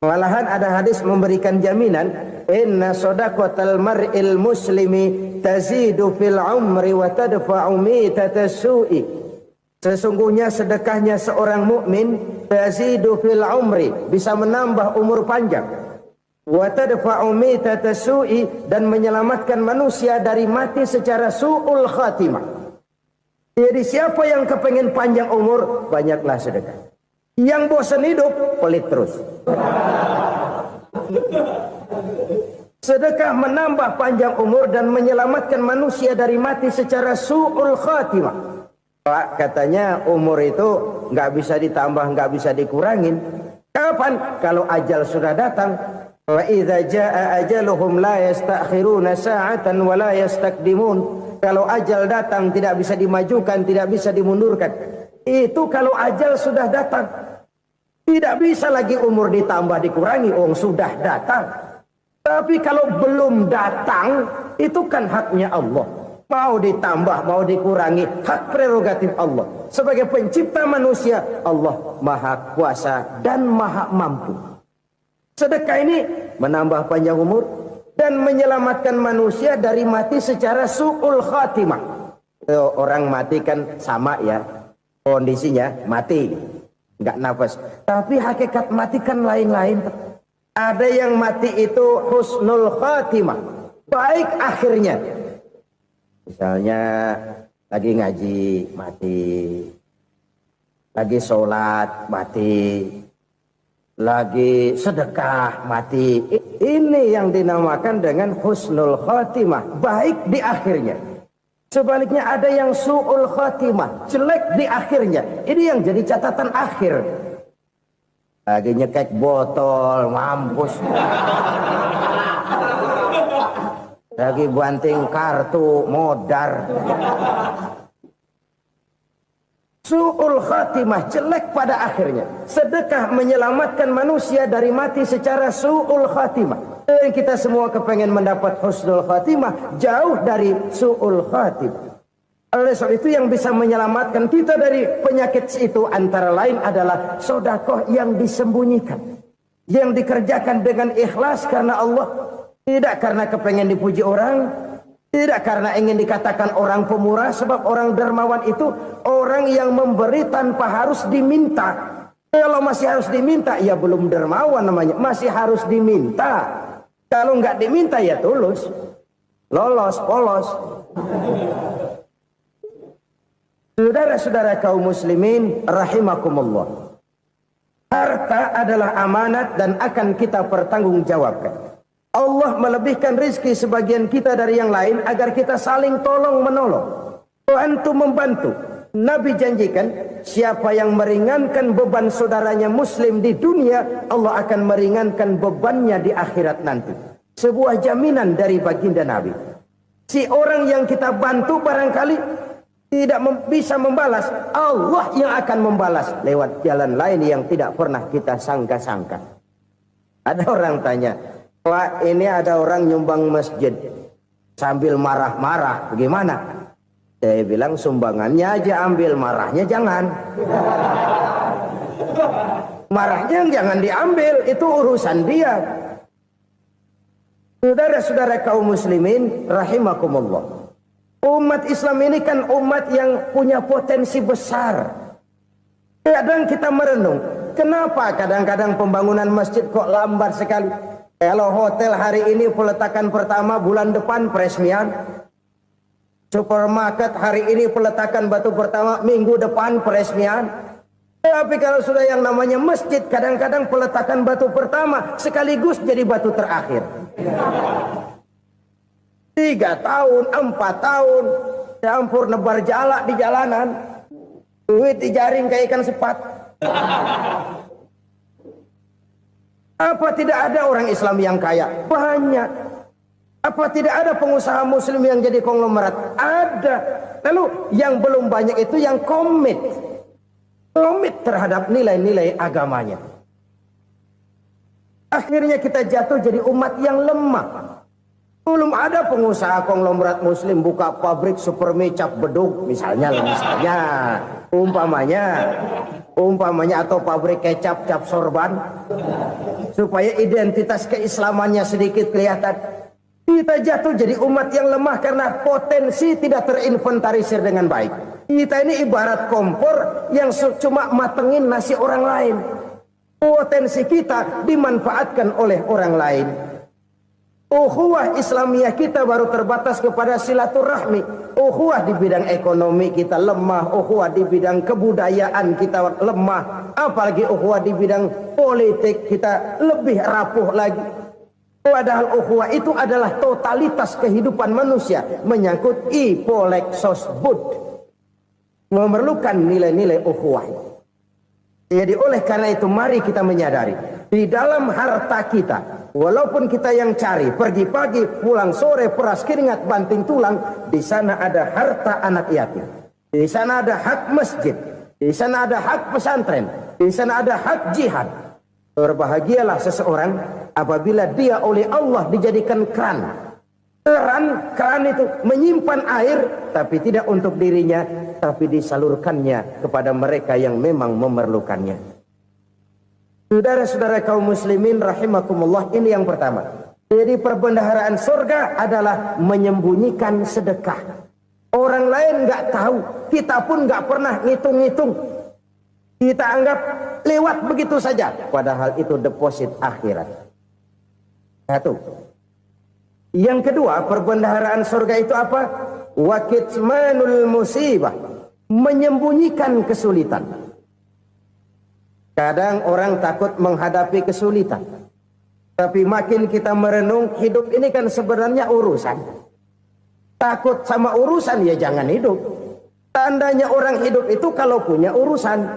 Malahan ada hadis memberikan jaminan, inna sadaqatal mar'il muslimi tazidu fil umri wa tadfa'u mitatas su'i. Sesungguhnya sedekahnya seorang mukmin tazidu fil umri, bisa menambah umur panjang. Wa tadfa'u mitatas su'i, dan menyelamatkan manusia dari mati secara su'ul khatimah. Jadi siapa yang kepengen panjang umur, banyaklah sedekah. Yang bosan hidup, pelit terus. Sedekah menambah panjang umur dan menyelamatkan manusia dari mati secara su'ul khatimah. Pak, katanya umur itu nggak bisa ditambah, nggak bisa dikurangin. Kapan? Kalau ajal sudah datang. Wa idza jaa ajaluhum la yastakhiruna sa'atan wa la yastakdimun. Kalau ajal datang tidak bisa dimajukan, tidak bisa dimundurkan. Itu kalau ajal sudah datang. Tidak bisa lagi umur ditambah dikurangi, sudah datang. Tapi kalau belum datang, itu kan haknya Allah. Mau ditambah, mau dikurangi, hak prerogatif Allah. Sebagai pencipta manusia, Allah maha kuasa dan maha mampu. Sedekah ini menambah panjang umur dan menyelamatkan manusia dari mati secara su'ul khatimah. Orang mati kan sama ya, kondisinya mati, nggak nafas. Tapi hakikat mati kan lain-lain. Ada yang mati itu husnul khatimah, baik akhirnya. Misalnya lagi ngaji mati, lagi sholat mati, lagi sedekah mati. Ini yang dinamakan dengan husnul khotimah, baik di akhirnya. Sebaliknya ada yang su'ul khotimah, jelek di akhirnya. Ini yang jadi catatan akhir. Lagi nyekek botol, mampus. Lagi banting kartu, modar. Su'ul khatimah, jelek pada akhirnya. Sedekah menyelamatkan manusia dari mati secara su'ul khatimah. Dan kita semua kepengen mendapat husnul khatimah, jauh dari su'ul khatimah. Oleh sebab itu yang bisa menyelamatkan kita dari penyakit itu antara lain adalah sedekah yang disembunyikan, yang dikerjakan dengan ikhlas karena Allah, tidak karena kepengen dipuji orang, tidak karena ingin dikatakan orang pemurah. Sebab orang dermawan itu orang yang memberi tanpa harus diminta. Kalau masih harus diminta, ya belum dermawan namanya, masih harus diminta. Kalau nggak diminta ya tulus, lolos, polos. Saudara-saudara kaum muslimin rahimakumullah, harta adalah amanat dan akan kita pertanggungjawabkan. Allah melebihkan rizki sebagian kita dari yang lain agar kita saling tolong menolong, bantu membantu. Nabi janjikan siapa yang meringankan beban saudaranya muslim di dunia, Allah akan meringankan bebannya di akhirat nanti. Sebuah jaminan dari baginda Nabi. Si orang yang kita bantu barangkali tidak bisa membalas, Allah yang akan membalas lewat jalan lain yang tidak pernah kita sangka-sangka. Ada orang tanya, Pak, ini ada orang nyumbang masjid sambil marah-marah, bagaimana? Saya bilang sumbangannya aja ambil, marahnya jangan. Marahnya jangan diambil, itu urusan dia. Saudara-saudara kaum muslimin rahimakumullah, umat Islam ini kan umat yang punya potensi besar. Kadang kita merenung, kenapa kadang-kadang pembangunan masjid kok lambat sekali? Kalau hotel hari ini peletakan pertama, bulan depan peresmian. Supermarket hari ini peletakan batu pertama, minggu depan peresmian. Tapi kalau sudah yang namanya masjid, kadang-kadang peletakan batu pertama sekaligus jadi batu terakhir. 3 tahun, 4 tahun, campur nebar jalak di jalanan, duit dijaring kayak ikan sepat. Apa tidak ada orang Islam yang kaya? Banyak. Apa tidak ada pengusaha muslim yang jadi konglomerat? Ada. Lalu yang belum banyak itu yang komit terhadap nilai-nilai agamanya. Akhirnya kita jatuh jadi umat yang lemah. Belum ada pengusaha konglomerat muslim buka pabrik supermi cap beduk misalnya umpamanya atau pabrik kecap cap sorban supaya identitas keislamannya sedikit kelihatan. Kita jatuh jadi umat yang lemah karena potensi tidak terinventarisir dengan baik. Kita ini ibarat kompor yang cuma matengin nasi orang lain. Potensi kita dimanfaatkan oleh orang lain. Ukhuwah Islamiyah kita baru terbatas kepada silaturahmi. Ukhuwah di bidang ekonomi kita lemah, ukhuwah di bidang kebudayaan kita lemah, apalagi ukhuwah di bidang politik kita lebih rapuh lagi. Padahal ukhuwah itu adalah totalitas kehidupan manusia, menyangkut ipolek sosbud, memerlukan nilai-nilai ukhuwah. Jadi oleh karena itu mari kita menyadari di dalam harta kita, walaupun kita yang cari, pergi pagi, pulang sore, peras keringat, banting tulang, di sana ada harta anak yatim. Di sana ada hak masjid. Di sana ada hak pesantren. Di sana ada hak jihad. Berbahagialah seseorang apabila dia oleh Allah dijadikan keran. Keran itu menyimpan air, tapi tidak untuk dirinya, tapi disalurkannya kepada mereka yang memang memerlukannya. Saudara-saudara kaum muslimin rahimakumullah, ini yang pertama. Jadi perbendaharaan surga adalah menyembunyikan sedekah. Orang lain nggak tahu, kita pun nggak pernah ngitung-ngitung. Kita anggap lewat begitu saja, padahal itu deposit akhirat. Satu. Yang kedua, perbendaharaan surga itu apa? Wa kitmanul musibah, menyembunyikan kesulitan. Kadang orang takut menghadapi kesulitan. Tapi makin kita merenung, hidup ini kan sebenarnya urusan. Takut sama urusan ya jangan hidup. Tandanya orang hidup itu kalau punya urusan.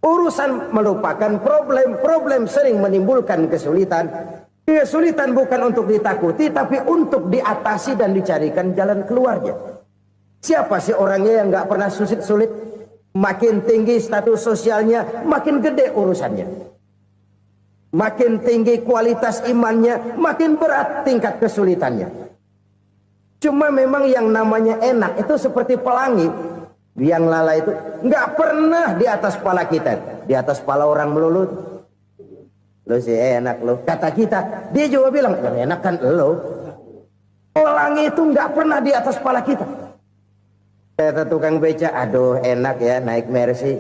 Urusan melupakan problem. Problem sering menimbulkan kesulitan. Kesulitan bukan untuk ditakuti, tapi untuk diatasi dan dicarikan jalan keluarnya. Siapa sih orangnya yang gak pernah sulit-sulit? Makin tinggi status sosialnya, makin gede urusannya. Makin tinggi kualitas imannya, makin berat tingkat kesulitannya. Cuma memang yang namanya enak itu seperti pelangi. Biang lala itu nggak pernah di atas kepala kita. Di atas kepala orang melulu. Lo sih enak lo. Kata kita, dia juga bilang, yang enak kan lo. Pelangi itu nggak pernah di atas kepala kita. Kata tukang beca, aduh enak ya naik Mercy.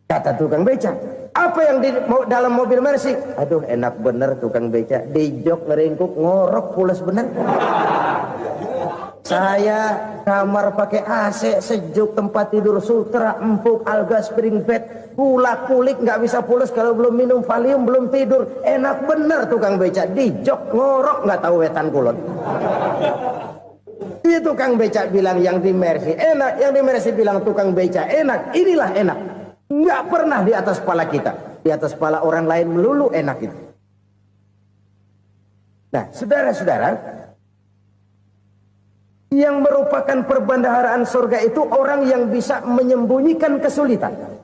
Kata tukang beca, apa yang di dalam mobil Mercy? Aduh enak bener tukang beca. Di jok ngeringkuk ngorok pules bener. Saya kamar pakai AC sejuk, tempat tidur sutra empuk, alga spring bed, kulak kulik nggak bisa pules kalau belum minum Valium, belum tidur. Enak bener tukang beca. Di jok ngorok nggak tahu wetan kulon. Itu tukang beca bilang yang di Mercy enak, yang di Mercy bilang tukang beca enak. Inilah enak. Nggak pernah di atas kepala kita. Di atas kepala orang lain melulu enak itu. Nah, saudara-saudara, yang merupakan perbendaharaan surga itu orang yang bisa menyembunyikan kesulitan.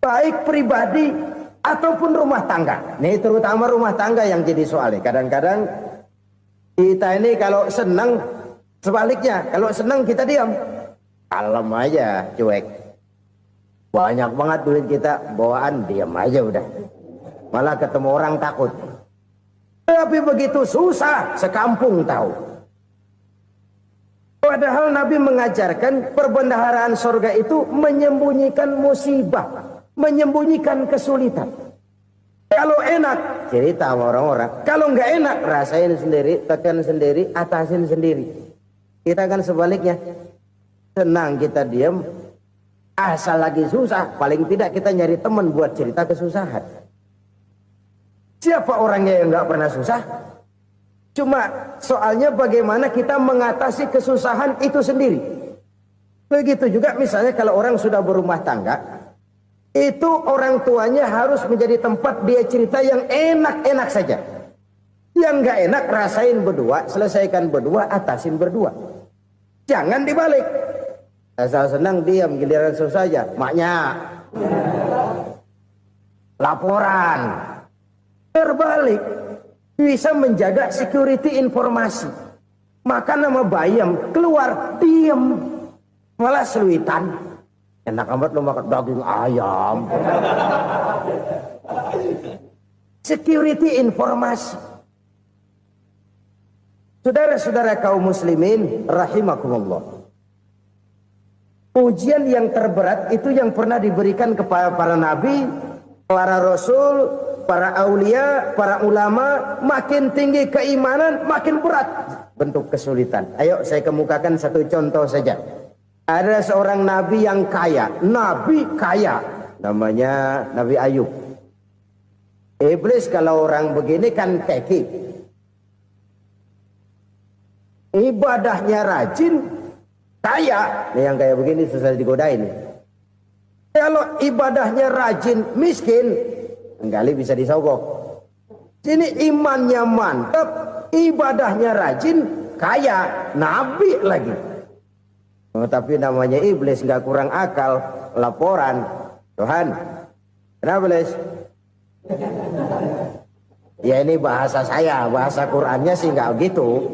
Baik pribadi ataupun rumah tangga. Nih terutama rumah tangga yang jadi soalnya. Kadang-kadang kita ini kalau senang, sebaliknya, kalau senang kita diam. Kalem aja, cuek. Banyak banget duit kita, bawaan diam aja udah. Malah ketemu orang takut. Tapi begitu susah, sekampung tahu. Padahal Nabi mengajarkan perbendaharaan surga itu menyembunyikan musibah, menyembunyikan kesulitan. Kalau enak, cerita sama orang-orang. Kalau nggak enak, rasain sendiri, tekan sendiri, atasin sendiri. Kita kan sebaliknya. Senang kita diam, asal lagi susah, paling tidak kita nyari teman buat cerita kesusahan. Siapa orangnya yang nggak pernah susah? Cuma soalnya bagaimana kita mengatasi kesusahan itu sendiri. Begitu juga misalnya kalau orang sudah berumah tangga, itu orang tuanya harus menjadi tempat dia cerita yang enak-enak saja. Yang nggak enak rasain berdua, selesaikan berdua, atasin berdua. Jangan dibalik. Asal senang diam, giliran susah aja. Maknya laporan. Terbalik. Bisa menjaga security informasi. Makan sama bayam, keluar diam. Malah seluitan. Enak amat lo makan daging ayam. Security informasi. Saudara-saudara kaum muslimin rahimakumullah. Ujian yang terberat itu yang pernah diberikan kepada para nabi, para rasul, para aulia, para ulama. Makin tinggi keimanan, makin berat bentuk kesulitan. Ayo saya kemukakan satu contoh saja. Ada seorang nabi yang kaya, nabi kaya, namanya Nabi Ayub. Iblis kalau orang begini kan keki. Ibadahnya rajin, kaya. Nih yang kayak begini susah digodain. Kalau ibadahnya rajin, miskin, kali bisa disogok. Sini imannya mantap, ibadahnya rajin, kaya, nabi lagi. Oh, tapi namanya iblis nggak kurang akal. Laporan, Tuhan, kenapa Les? Ya ini bahasa saya, bahasa Qurannya sih nggak gitu.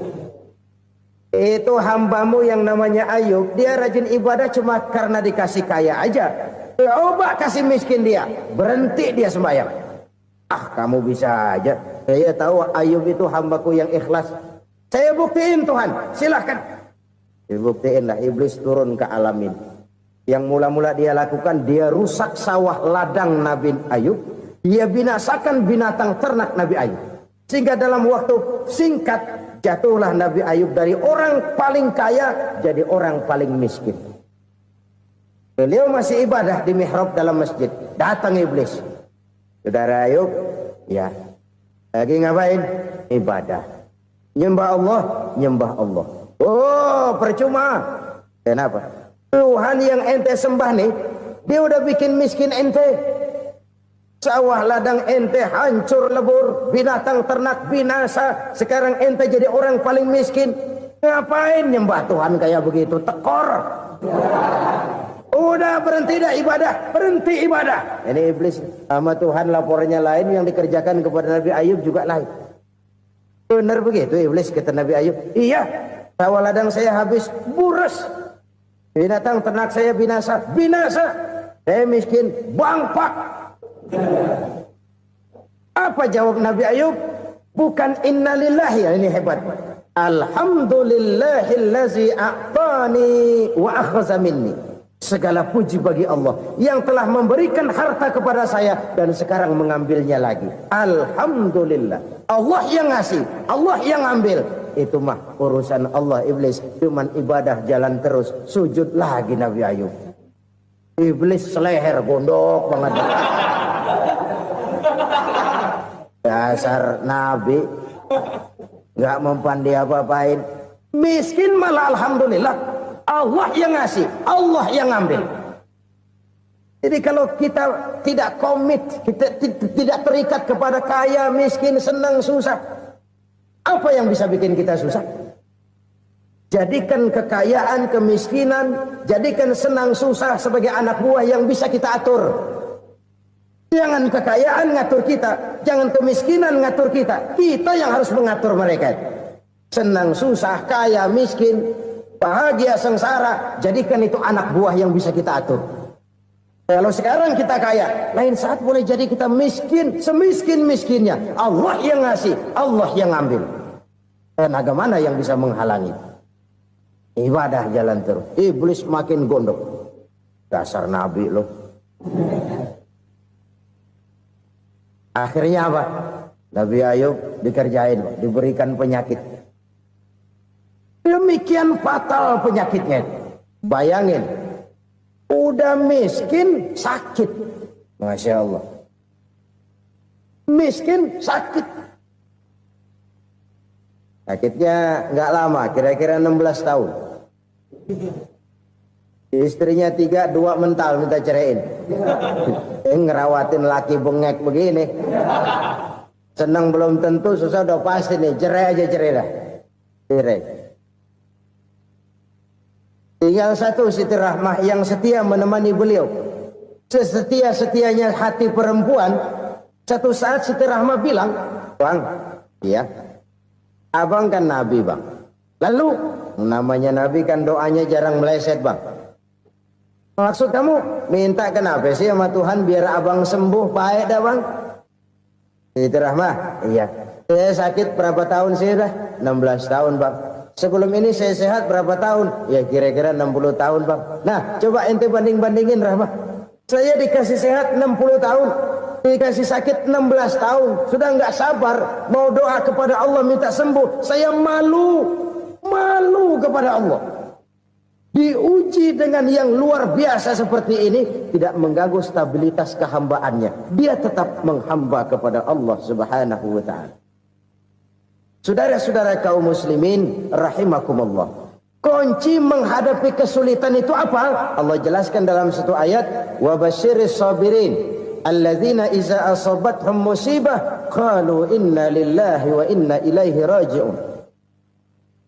Itu hambamu yang namanya Ayub, dia rajin ibadah cuma karena dikasih kaya aja. Coba kasih miskin dia, berhenti dia sembahyang. Ah kamu bisa aja. Saya tahu Ayub itu hambaku yang ikhlas. Saya buktiin Tuhan, silahkan. Dibuktiin lah, iblis turun ke alamin. Yang mula-mula dia lakukan, dia rusak sawah ladang Nabi Ayub. Dia binasakan binatang ternak Nabi Ayub. Sehingga dalam waktu singkat, jatuhlah Nabi Ayub dari orang paling kaya jadi orang paling miskin. Beliau masih ibadah di mihrab dalam masjid. Datang iblis. Saudara Ayub, ya. Lagi ngapain? Ibadah. Nyembah Allah, nyembah Allah. Oh, percuma. Kenapa? Tuhan yang ente sembah nih, dia udah bikin miskin ente. Sawah ladang ente hancur lebur, binatang ternak binasa. Sekarang ente jadi orang paling miskin. Ngapain nyembah Tuhan kayak begitu? Tekor. Udah berhenti dah ibadah, berhenti ibadah. Ini iblis sama Tuhan laporannya lain, yang dikerjakan kepada Nabi Ayub juga lain. Benar begitu iblis kata Nabi Ayub. Iya, sawah ladang saya habis, buras. Binatang ternak saya binasa, binasa. Saya miskin, bangpak. Apa jawab Nabi Ayub? Bukan innalillahi, ini hebat. Alhamdulillahillazi a'tani wa akhza minni. Segala puji bagi Allah yang telah memberikan harta kepada saya dan sekarang mengambilnya lagi. Alhamdulillah. Allah yang ngasih, Allah yang ambil. Itu mah urusan Allah. Iblis cuman ibadah jalan terus, sujud lagi Nabi Ayub. Iblis seleher gondok banget. Dasar Nabi nggak mempan dia apa-apain. Miskin malah alhamdulillah. Allah yang ngasih, Allah yang ambil. Jadi kalau kita tidak komit, kita tidak terikat kepada kaya, miskin, senang, susah, apa yang bisa bikin kita susah? Jadikan kekayaan, kemiskinan, jadikan senang, susah sebagai anak buah yang bisa kita atur. Jangan kekayaan ngatur kita, jangan kemiskinan ngatur kita. Kita yang harus mengatur mereka. Senang, susah, kaya, miskin, bahagia, sengsara, jadikan itu anak buah yang bisa kita atur. Kalau sekarang kita kaya, lain saat boleh jadi kita miskin, semiskin-miskinnya. Allah yang ngasih, Allah yang ambil. Tenaga mana yang bisa menghalangi? Ibadah jalan terus. Iblis makin gondok. Dasar Nabi loh. Akhirnya apa? Nabi Ayub dikerjain, diberikan penyakit. Demikian fatal penyakitnya. Bayangin, udah miskin sakit. Masya Allah. Miskin sakit. Sakitnya nggak lama, kira-kira 16 tahun. Istrinya 3, 2 mental minta ceraiin. Ngerawatin laki bengek begini. Senang belum tentu, susah udah pasti nih. Cerai aja, cerai dah. Cerai. Tinggal satu Siti Rahmah yang setia menemani beliau. Sesetia-setianya hati perempuan. Satu saat Siti Rahmah bilang, Bang, iya, abang kan Nabi bang. Lalu, namanya Nabi kan doanya jarang meleset bang. Maksud kamu minta kenapa sih sama Tuhan biar abang sembuh baik dah bang? Siti Rahmah, iya. Saya sakit berapa tahun sih dah? 16 tahun bang. Sebelum ini saya sehat berapa tahun? Ya kira-kira 60 tahun bang. Nah coba ente banding-bandingin Rahmah. Saya dikasih sehat 60 tahun. Dikasih sakit 16 tahun. Sudah nggak sabar. Mau doa kepada Allah minta sembuh. Saya malu. Malu kepada Allah. Diuji dengan yang luar biasa seperti ini. Tidak mengganggu stabilitas kehambaannya. Dia tetap menghamba kepada Allah subhanahu wa ta'ala. Saudara-saudara kaum muslimin rahimakumullah. Kunci menghadapi kesulitan itu apa? Allah jelaskan dalam satu ayat, wa basyiris sabirin alladzina iza asabathum musibah qalu inna lillahi wa inna ilaihi raji'un.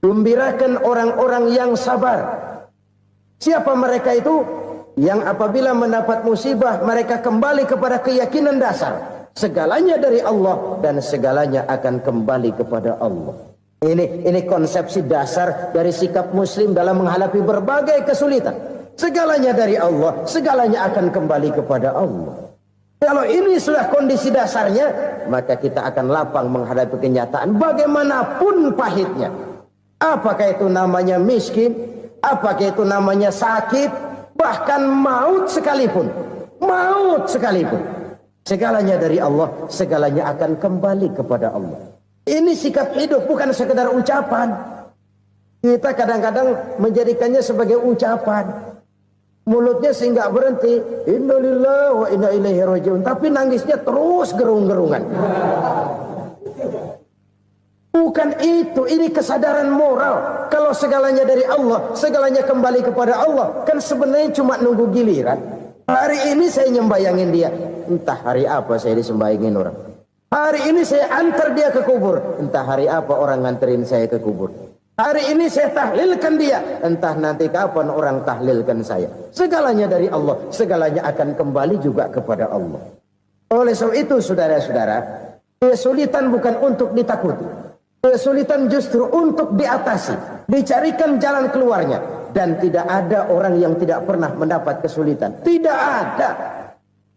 Gembirakan orang-orang yang sabar. Siapa mereka itu? Yang apabila mendapat musibah mereka kembali kepada keyakinan dasar. Segalanya dari Allah dan segalanya akan kembali kepada Allah. Ini konsepsi dasar dari sikap muslim dalam menghadapi berbagai kesulitan. Segalanya dari Allah, segalanya akan kembali kepada Allah. Kalau ini sudah kondisi dasarnya, maka kita akan lapang menghadapi kenyataan bagaimanapun pahitnya. Apakah itu namanya miskin, apakah itu namanya sakit, bahkan maut sekalipun. Maut sekalipun. Segalanya dari Allah, segalanya akan kembali kepada Allah. Ini sikap hidup bukan sekedar ucapan. Kita kadang-kadang menjadikannya sebagai ucapan. Mulutnya sih nggak berhenti, innalillahi wa inna ilaihi rajiun, tapi nangisnya terus gerung-gerungan. Bukan itu, ini kesadaran moral. Kalau segalanya dari Allah, segalanya kembali kepada Allah, kan sebenarnya cuma nunggu giliran. Hari ini saya nyembayangin dia, entah hari apa saya disembayangin orang. Hari ini saya antar dia ke kubur, entah hari apa orang nganterin saya ke kubur. Hari ini saya tahlilkan dia, entah nanti kapan orang tahlilkan saya. Segalanya dari Allah, segalanya akan kembali juga kepada Allah. Oleh sebab itu saudara-saudara, kesulitan bukan untuk ditakuti. Kesulitan justru untuk diatasi, dicarikan jalan keluarnya. Dan tidak ada orang yang tidak pernah mendapat kesulitan. Tidak ada.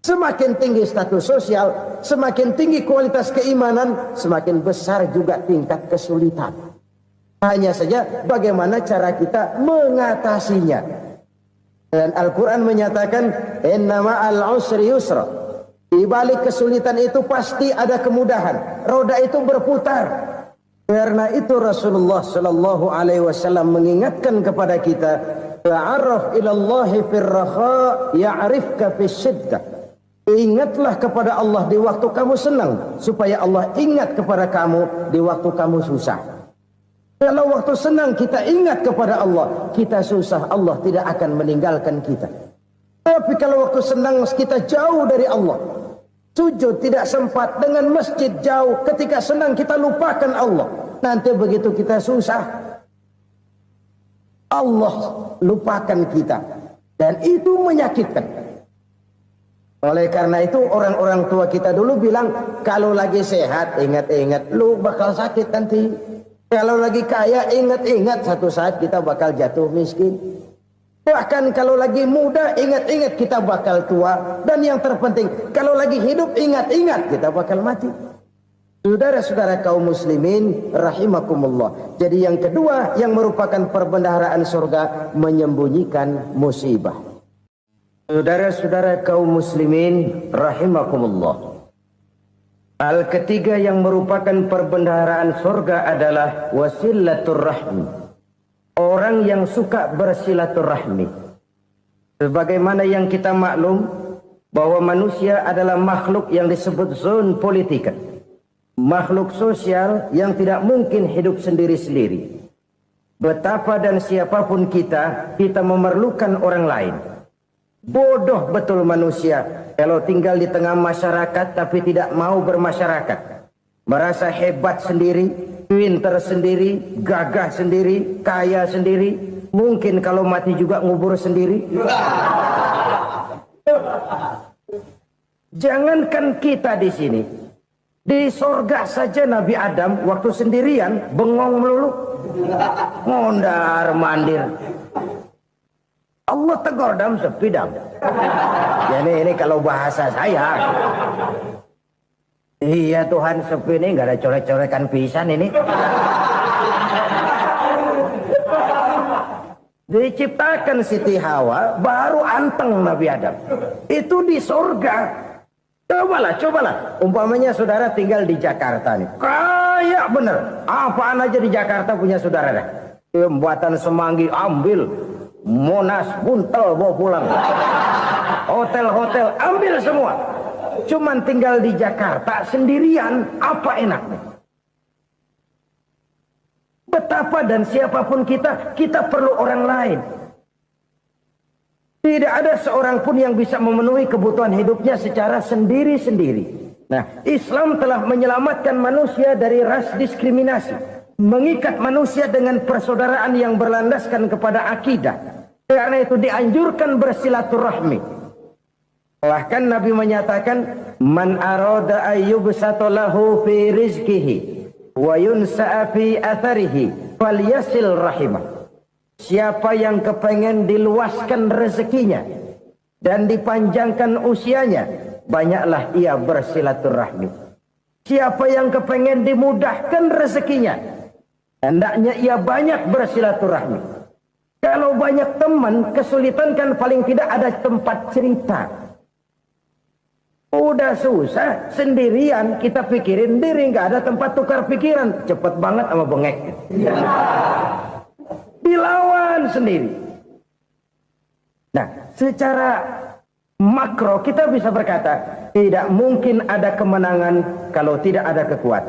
Semakin tinggi status sosial, semakin tinggi kualitas keimanan, semakin besar juga tingkat kesulitan. Hanya saja bagaimana cara kita mengatasinya. Dan Al-Quran menyatakan, inna ma'al usri yusra. Di balik kesulitan itu pasti ada kemudahan. Roda itu berputar. Karena itu Rasulullah sallallahu alaihi wasallam mengingatkan kepada kita, ta'arraf ila Allah fir raha ya'rifka fis syiddah. Ingatlah kepada Allah di waktu kamu senang, supaya Allah ingat kepada kamu di waktu kamu susah. Kalau waktu senang kita ingat kepada Allah, kita susah, Allah tidak akan meninggalkan kita. Tapi kalau waktu senang kita jauh dari Allah, sujud tidak sempat, dengan masjid jauh, ketika senang kita lupakan Allah. Nanti begitu kita susah, Allah lupakan kita. Dan itu menyakitkan. Oleh karena itu orang-orang tua kita dulu bilang, kalau lagi sehat ingat-ingat lu bakal sakit nanti. Kalau lagi kaya ingat-ingat satu saat kita bakal jatuh miskin. Bahkan kalau lagi muda ingat-ingat kita bakal tua. Dan yang terpenting, kalau lagi hidup ingat-ingat kita bakal mati. Saudara-saudara kaum muslimin rahimakumullah. Jadi yang kedua yang merupakan perbendaharaan surga, menyembunyikan musibah. Saudara-saudara kaum muslimin rahimakumullah. Hal ketiga yang merupakan perbendaharaan surga adalah wasilatur rahmi. Orang yang suka bersilaturahmi. Sebagaimana yang kita maklum bahwa manusia adalah makhluk yang disebut zon politika. Makhluk sosial yang tidak mungkin hidup sendiri-sendiri. Betapa dan siapapun kita memerlukan orang lain. Bodoh betul manusia kalau tinggal di tengah masyarakat tapi tidak mau bermasyarakat. Merasa hebat sendiri, pintar sendiri, gagah sendiri, kaya sendiri. Mungkin kalau mati juga ngubur sendiri. Jangankan kita di sini, di sorga saja Nabi Adam waktu sendirian bengong melulu, mondar mandir. Allah tegur dam sepi dam. Jadi ini kalau bahasa saya. Iya Tuhan sepi ini nggak ada coret-coretan pisan ini. Diciptakan Siti Hawa baru anteng Nabi Adam. Itu di sorga. Cobalah. Umpamanya saudara tinggal di Jakarta nih. Kayak bener. Apaan aja di Jakarta punya saudara dah. Buatan Semanggi ambil. Monas, Buntel bawa pulang. Hotel-hotel ambil semua. Cuman tinggal di Jakarta sendirian, apa enaknya? Betapa dan siapapun kita perlu orang lain. Tidak ada seorang pun yang bisa memenuhi kebutuhan hidupnya secara sendiri-sendiri. Nah, Islam telah menyelamatkan manusia dari ras diskriminasi. Mengikat manusia dengan persaudaraan yang berlandaskan kepada akidah. Karena itu dianjurkan bersilaturahmi. Bahkan Nabi menyatakan, man arada ayyubsata lahu fi rizqihi wa yunsa'a fi atharihi falyasil rahimah. Siapa yang kepengen diluaskan rezekinya dan dipanjangkan usianya, banyaklah ia bersilaturahmi. Siapa yang kepengen dimudahkan rezekinya, hendaknya ia banyak bersilaturahmi. Kalau banyak teman, kesulitan kan paling tidak ada tempat cerita. Udah susah, sendirian kita pikirin diri, nggak ada tempat tukar pikiran. Cepet banget sama bengek. Dilawan sendiri. Nah, secara makro kita bisa berkata tidak mungkin ada kemenangan kalau tidak ada kekuatan.